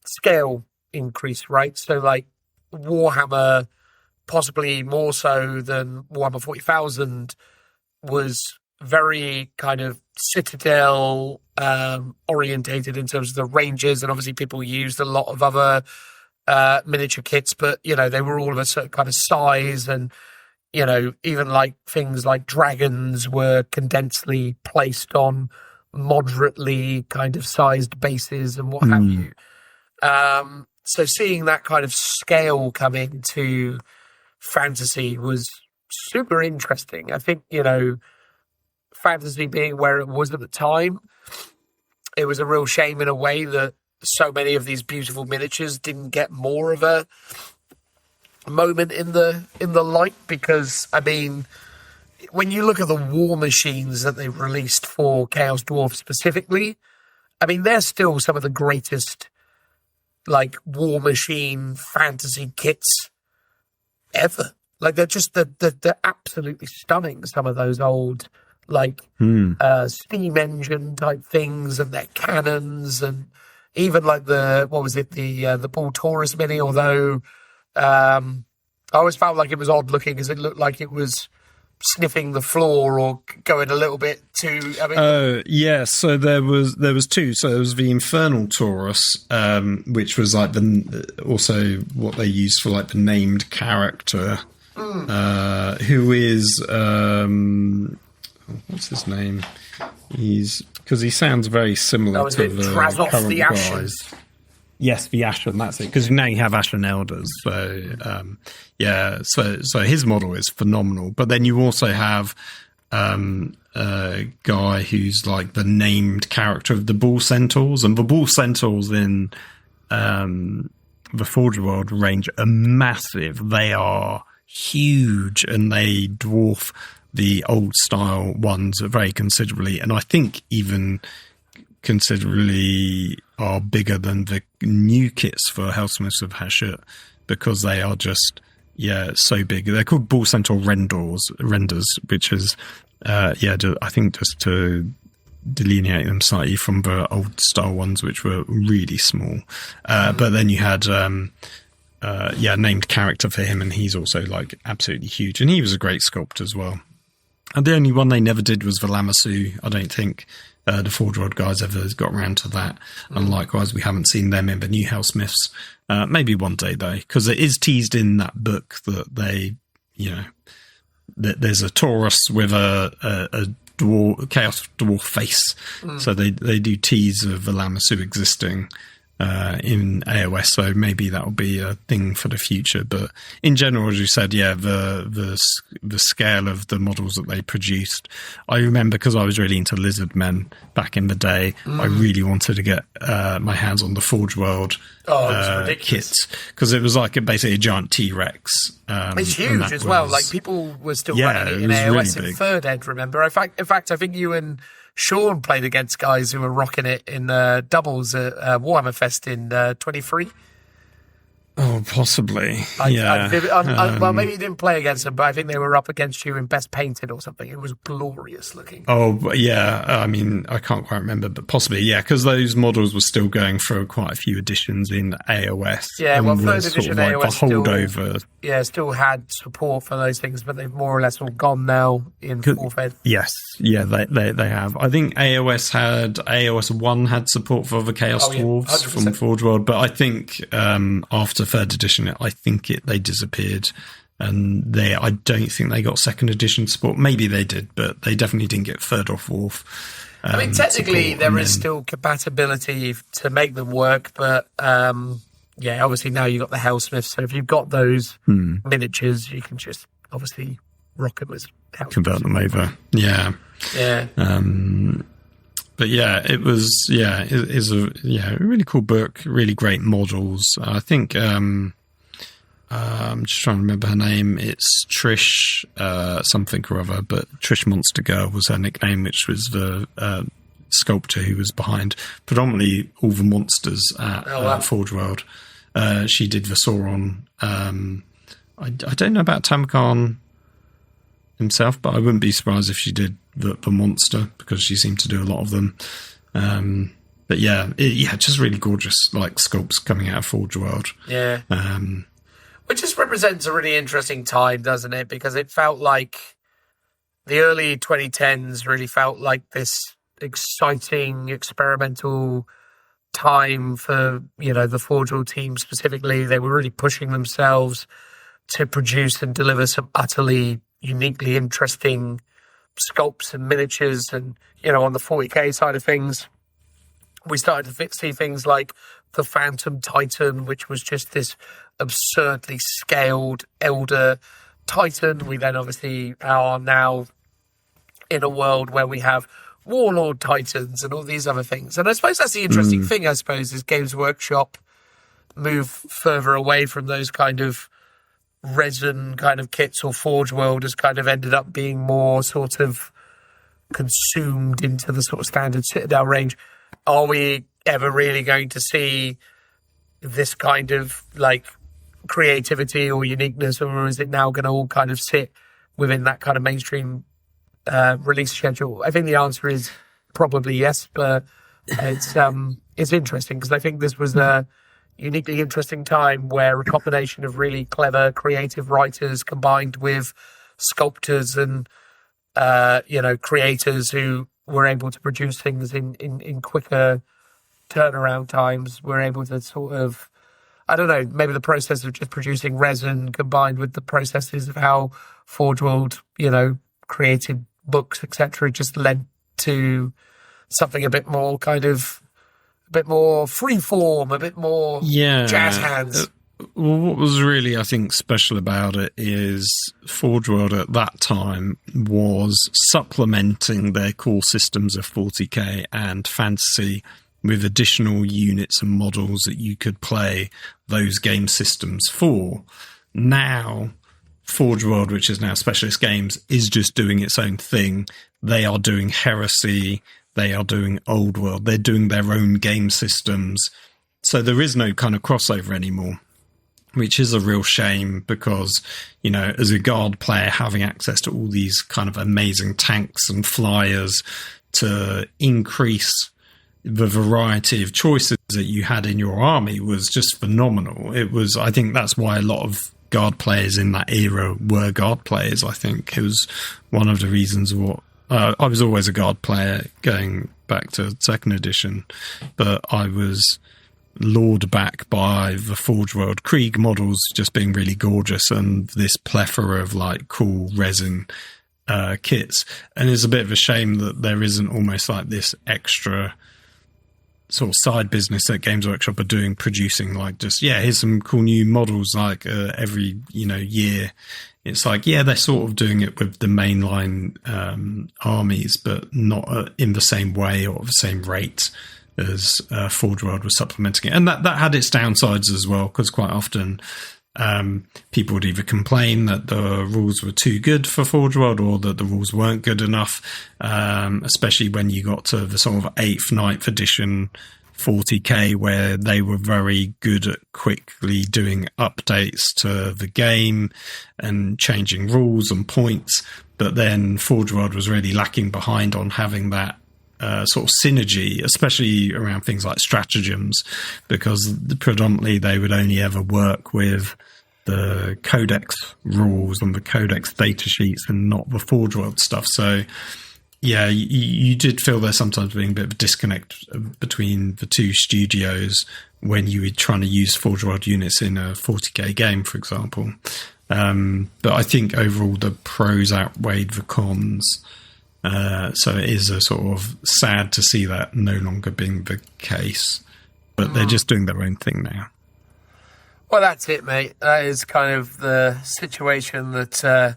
scale increase, right? So like Warhammer, possibly more so than Warhammer 40,000, was very kind of citadel orientated in terms of the ranges, and obviously people used a lot of other miniature kits, but they were all of a certain kind of size, and even like things like dragons were condensedly placed on moderately kind of sized bases and what have you. So seeing that kind of scale come into fantasy was super interesting. I think fantasy being where it was at the time, it was a real shame in a way that so many of these beautiful miniatures didn't get more of a moment in the light, because I mean, when you look at the war machines that they released for Chaos Dwarf specifically, I mean, they're still some of the greatest like war machine fantasy kits ever. Like they're just they're absolutely stunning, some of those old like steam engine type things, and their cannons, and even like the Bull Taurus mini, although I always felt like it was odd looking because it looked like it was sniffing the floor or going a little bit too. I mean, so there was two. So there was the Infernal Taurus, which was like also what they used for like the named character, who is what's his name? Because he sounds very similar to the current the guys. Yes, the Ashen, that's it. Because now you have Ashen Elders. So, so his model is phenomenal. But then you also have a guy who's like the named character of the Bull Centaurs. And the Bull Centaurs in the Forge World range are massive. They are huge, and they dwarf the old style ones very considerably, and I think even considerably are bigger than the new kits for Hellsmiths of Hashut, because they are just so big. They're called Bull Centaur renders, which is I think just to delineate them slightly from the old style ones, which were really small. But then you had named character for him, and he's also like absolutely huge, and he was a great sculpt as well. And the only one they never did was the Lamassu. I don't think the Forge World guys ever got around to that. And likewise, we haven't seen them in the new Hellsmiths. Maybe one day, though, because it is teased in that book that they, that there's a Taurus with a Chaos Dwarf face. So they do tease of the Lamassu existing in AOS, so maybe that'll be a thing for the future. But in general, as you said, the scale of the models that they produced, I remember because I was really into Lizard Men back in the day. I really wanted to get my hands on the Forge World kits, because it was like basically a giant T-Rex. It's huge as well. Like people were still running it in AOS really in third ed. Remember, in fact, I think you and Sean played against guys who were rocking it in doubles at Warhammer Fest in 23. Oh, possibly. Well, maybe you didn't play against them, but I think they were up against you in Best Painted or something. It was glorious looking. Oh, yeah. I mean, I can't quite remember, but possibly, yeah, because those models were still going for quite a few editions in AOS. Yeah, well, third edition like AOS still had support for those things, but they've more or less all gone now in fourth ed. Yes, yeah, they have. I think AOS 1 had support for the Chaos Dwarves from Forge World, but I think after third edition, I think they disappeared, and I don't think they got second edition support. Maybe they did, but they definitely didn't get third or fourth. I mean, technically there is still compatibility to make them work, but obviously now you've got the Hellsmiths, so if you've got those miniatures, you can just obviously Rocket was helped convert them over. Yeah. But yeah, it was is a really cool book, really great models. I think I'm just trying to remember her name. It's Trish something or other, but Trish Monster Girl was her nickname, which was the sculptor who was behind predominantly all the monsters at Forge World. She did the Sauron. I don't know about Tamurkhan himself, but I wouldn't be surprised if she did the monster, because she seemed to do a lot of them. But just really gorgeous like sculpts coming out of Forge World. Yeah. Which just represents a really interesting time, doesn't it? Because it felt like the early 2010s really felt like this exciting experimental time for, the Forge World team specifically. They were really pushing themselves to produce and deliver some utterly uniquely interesting sculpts and miniatures. And, on the 40k side of things, we started to see things like the Phantom Titan, which was just this absurdly scaled Eldar Titan. We then obviously are now in a world where we have Warlord Titans and all these other things. And I suppose that's the interesting thing, is Games Workshop move further away from those kind of resin kind of kits, or Forge World has kind of ended up being more sort of consumed into the sort of standard Citadel range. Are we ever really going to see this kind of like creativity or uniqueness, or is it now going to all kind of sit within that kind of mainstream release schedule? I think the answer is probably yes, but it's interesting, because I think this was a uniquely interesting time where a combination of really clever creative writers combined with sculptors and creators who were able to produce things in quicker turnaround times, were able to sort of, I don't know, maybe the process of just producing resin combined with the processes of how Forge World, created books, etc., just led to something a bit more free form, a bit more jazz hands. Well, what was really, I think, special about it is Forge World at that time was supplementing their core systems of 40k and fantasy with additional units and models that you could play those game systems for. Now, Forge World, which is now Specialist Games, is just doing its own thing. They are doing Heresy. They are doing Old World. They're doing their own game systems. So there is no kind of crossover anymore, which is a real shame, because, as a Guard player, having access to all these kind of amazing tanks and flyers to increase the variety of choices that you had in your army was just phenomenal. I think that's why a lot of Guard players in that era were Guard players. I think it was one of the reasons I was always a Guard player going back to 2nd edition, but I was lured back by the Forge World Krieg models just being really gorgeous and this plethora of like cool resin kits. And it's a bit of a shame that there isn't almost like this extra sort of side business that Games Workshop are doing, producing like just, here's some cool new models like every, year. It's like, they're sort of doing it with the mainline armies, but not in the same way or the same rate as Forge World was supplementing it. And that had its downsides as well, because quite often people would either complain that the rules were too good for Forge World or that the rules weren't good enough, especially when you got to the sort of 8th, 9th edition 40k, where they were very good at quickly doing updates to the game and changing rules and points. But then Forge World was really lacking behind on having that sort of synergy, especially around things like stratagems, because predominantly they would only ever work with the Codex rules and the Codex data sheets and not the Forge World stuff. So you did feel there sometimes being a bit of a disconnect between the two studios when you were trying to use Forge World units in a 40k game, for example. But I think overall the pros outweighed the cons. So it is a sort of sad to see that no longer being the case. But they're just doing their own thing now. Well, that's it, mate. That is kind of the situation that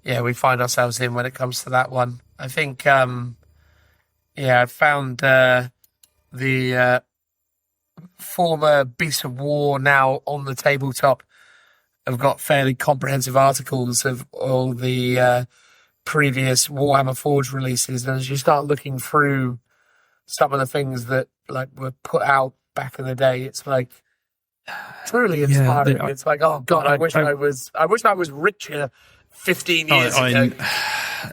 we find ourselves in when it comes to that one. I think, I found the former Beasts of War now on the tabletop. I've got fairly comprehensive articles of all the previous Warhammer Forge releases, and as you start looking through some of the things that were put out back in the day, it's like truly inspiring. It's like, oh god, I wish I was richer 15 years ago.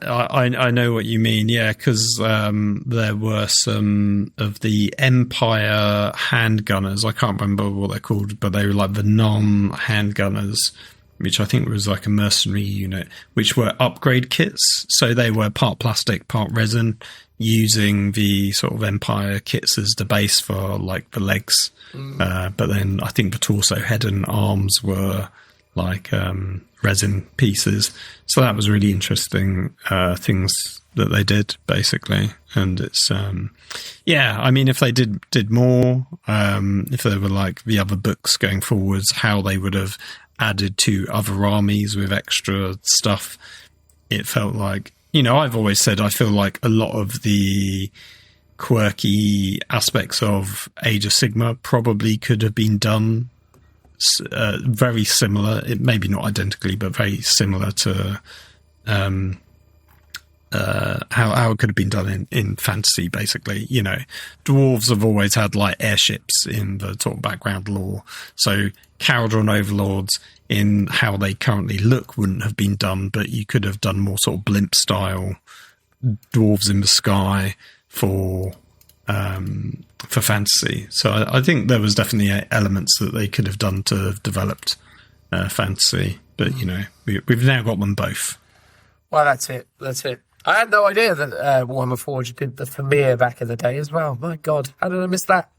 I know what you mean, because there were some of the Empire handgunners. I can't remember what they're called, but they were like the non-handgunners, which I think was like a mercenary unit, which were upgrade kits. So they were part plastic, part resin, using the sort of Empire kits as the base for like the legs. But then I think the torso, head and arms were like resin pieces. So that was really interesting things that they did, basically. And it's I mean, if they did more, if there were like the other books going forwards, how they would have added to other armies with extra stuff, it felt like, I've always said I feel like a lot of the quirky aspects of Age of Sigmar probably could have been done very similar, maybe not identically, but very similar to how it could have been done in fantasy, basically. Dwarves have always had like airships in the sort of background lore, so Caradron overlords in how they currently look wouldn't have been done, but you could have done more sort of blimp style dwarves in the sky for fantasy. So I think there was definitely elements that they could have done to have developed fantasy, but we've now got them both. Well, that's it. I had no idea that Warhammer Forge did the Vermeer back in the day as well. My God, how did I miss that?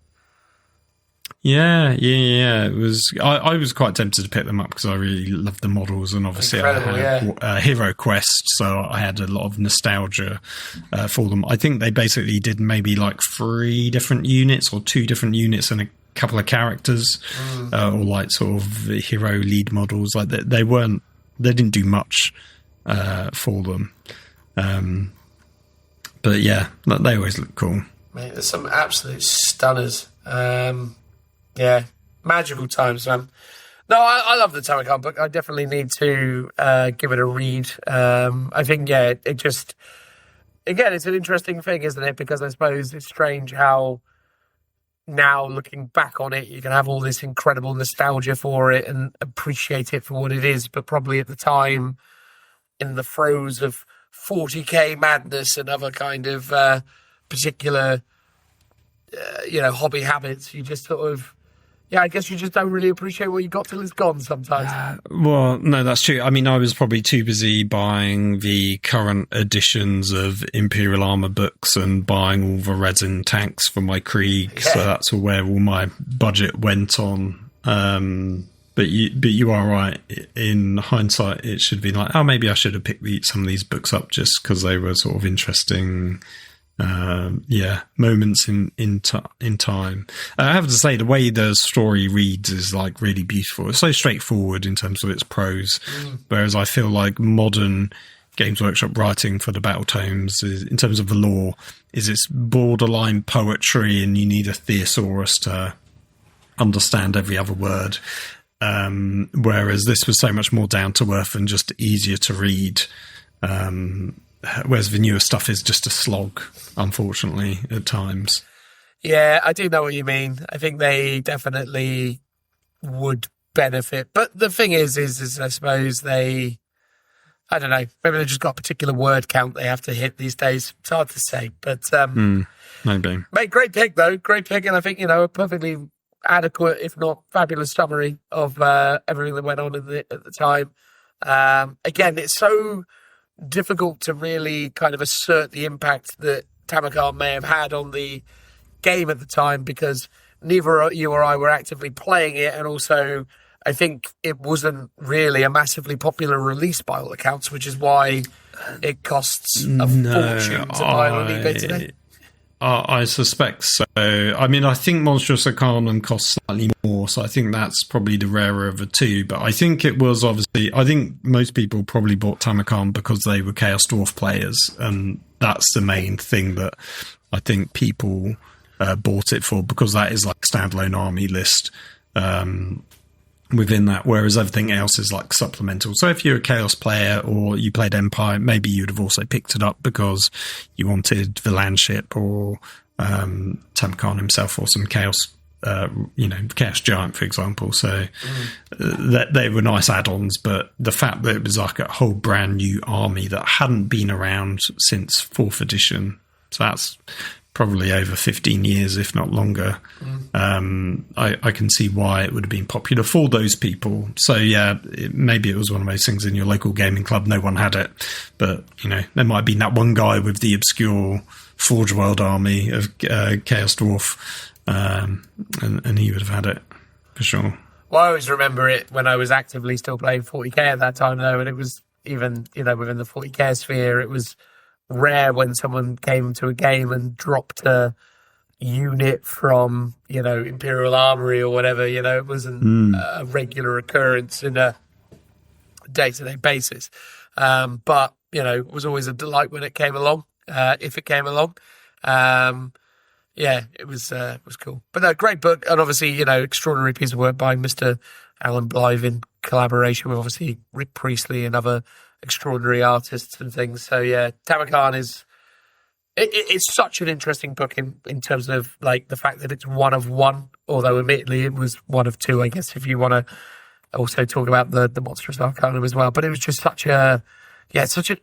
Yeah. It was. I was quite tempted to pick them up because I really loved the models, and obviously I had Hero Quest, so I had a lot of nostalgia for them. I think they basically did maybe like 3 different units or 2 different units and a couple of characters, or like sort of the hero lead models. Like they didn't do much for them. But yeah, they always look cool. Mate, there's some absolute stunners. Magical times, man. No, I love the Tamurkhan book. I definitely need to give it a read. I think, it just... Again, it's an interesting thing, isn't it? Because I suppose it's strange how now, looking back on it, you can have all this incredible nostalgia for it and appreciate it for what it is, but probably at the time, in the throes of 40k madness and other kind of particular, hobby habits, you just sort of... I guess you just don't really appreciate what you got till it's gone sometimes. Well, no, that's true. I mean, I was probably too busy buying the current editions of Imperial Armour books and buying all the resin tanks for my Krieg, so that's where all my budget went on. But you are right. In hindsight, it should be like, maybe I should have picked some of these books up just because they were sort of interesting moments in time. I have to say, the way the story reads is like really beautiful. It's so straightforward in terms of its prose, whereas I feel like modern Games Workshop writing for the battle tomes, in terms of the lore, is it's borderline poetry, and you need a thesaurus to understand every other word. Whereas this was so much more down to earth and just easier to read. Whereas the newer stuff is just a slog, unfortunately, at times. Yeah, I do know what you mean. I think they definitely would benefit. But the thing is I suppose I don't know, maybe they've just got a particular word count they have to hit these days. It's hard to say. But maybe. Mate, great pick, though. Great pick. And I think, a perfectly adequate, if not fabulous, summary of everything that went on at the time. Again, it's so difficult to really kind of assert the impact that Tamurkhan may have had on the game at the time, because neither you or I were actively playing it, and also I think it wasn't really a massively popular release by all accounts, which is why it costs a fortune to buy on eBay today. I suspect so. I mean, I think Monstrous Arcanum costs slightly more, so I think that's probably the rarer of the two. But I think it was obviously, I think most people probably bought Tamurkhan because they were Chaos Dwarf players, and that's the main thing that I think people bought it for, because that is like standalone army list within that, whereas everything else is like supplemental. So if you're a Chaos player or you played Empire, maybe you'd have also picked it up because you wanted the Landship or Tamurkhan himself or some Chaos, Chaos Giant, for example. So that they were nice add-ons, but the fact that it was like a whole brand new army that hadn't been around since 4th edition, so that's probably over 15 years, if not longer. I can see why it would have been popular for those people. So yeah, maybe it was one of those things in your local gaming club, no one had it, but there might have been that one guy with the obscure Forge World army of Chaos Dwarf, and he would have had it for sure. Well, I always remember it when I was actively still playing 40k at that time, though, and it was even within the 40k sphere, it was rare when someone came to a game and dropped a unit from Imperial Armory or whatever. It wasn't a regular occurrence in a day-to-day basis, but it was always a delight when it came along, if it came along. It was cool. But no, great book, and obviously extraordinary piece of work by Mr. Alan Blythe in collaboration with obviously Rick Priestley and other extraordinary artists and things. So yeah, Tamurkhan is it's such an interesting book in terms of like the fact that it's one of one, although admittedly it was one of two, I guess, if you want to also talk about the Monstrous Arcanum as well. But it was just such an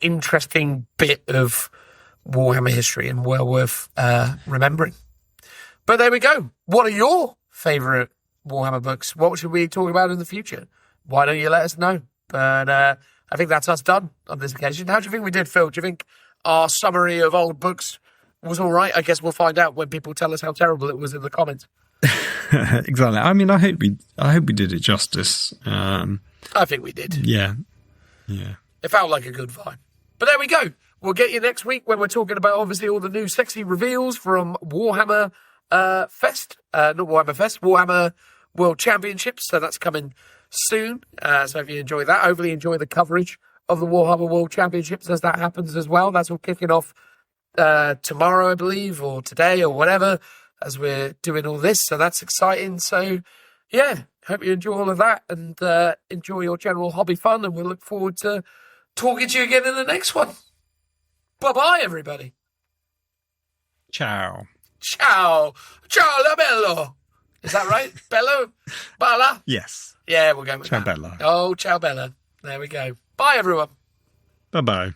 interesting bit of Warhammer history and well worth remembering. But there we go. What are your favourite Warhammer books? What should we talk about in the future? Why don't you let us know? But I think that's us done on this occasion. How do you think we did, Phil? Do you think our summary of old books was all right? I guess we'll find out when people tell us how terrible it was in the comments. Exactly. I mean, I hope we did it justice. I think we did. Yeah. It felt like a good vibe. But there we go. We'll get you next week when we're talking about obviously all the new sexy reveals from Warhammer Fest. Not Warhammer Fest, Warhammer World Championships. So that's coming soon. So if you enjoy that, hopefully enjoy the coverage of the Warhammer World Championships as that happens as well. That's all kicking off tomorrow, I believe, or today or whatever, as we're doing all this. So that's exciting. So yeah, hope you enjoy all of that and enjoy your general hobby fun. And we'll look forward to talking to you again in the next one. Bye-bye, everybody. Ciao. Ciao. Ciao, la bello. Is that right? Bello? Bella? Yes. Yeah, we'll go with Ciao, that. Bella. Oh, ciao, Bella. There we go. Bye, everyone. Bye-bye.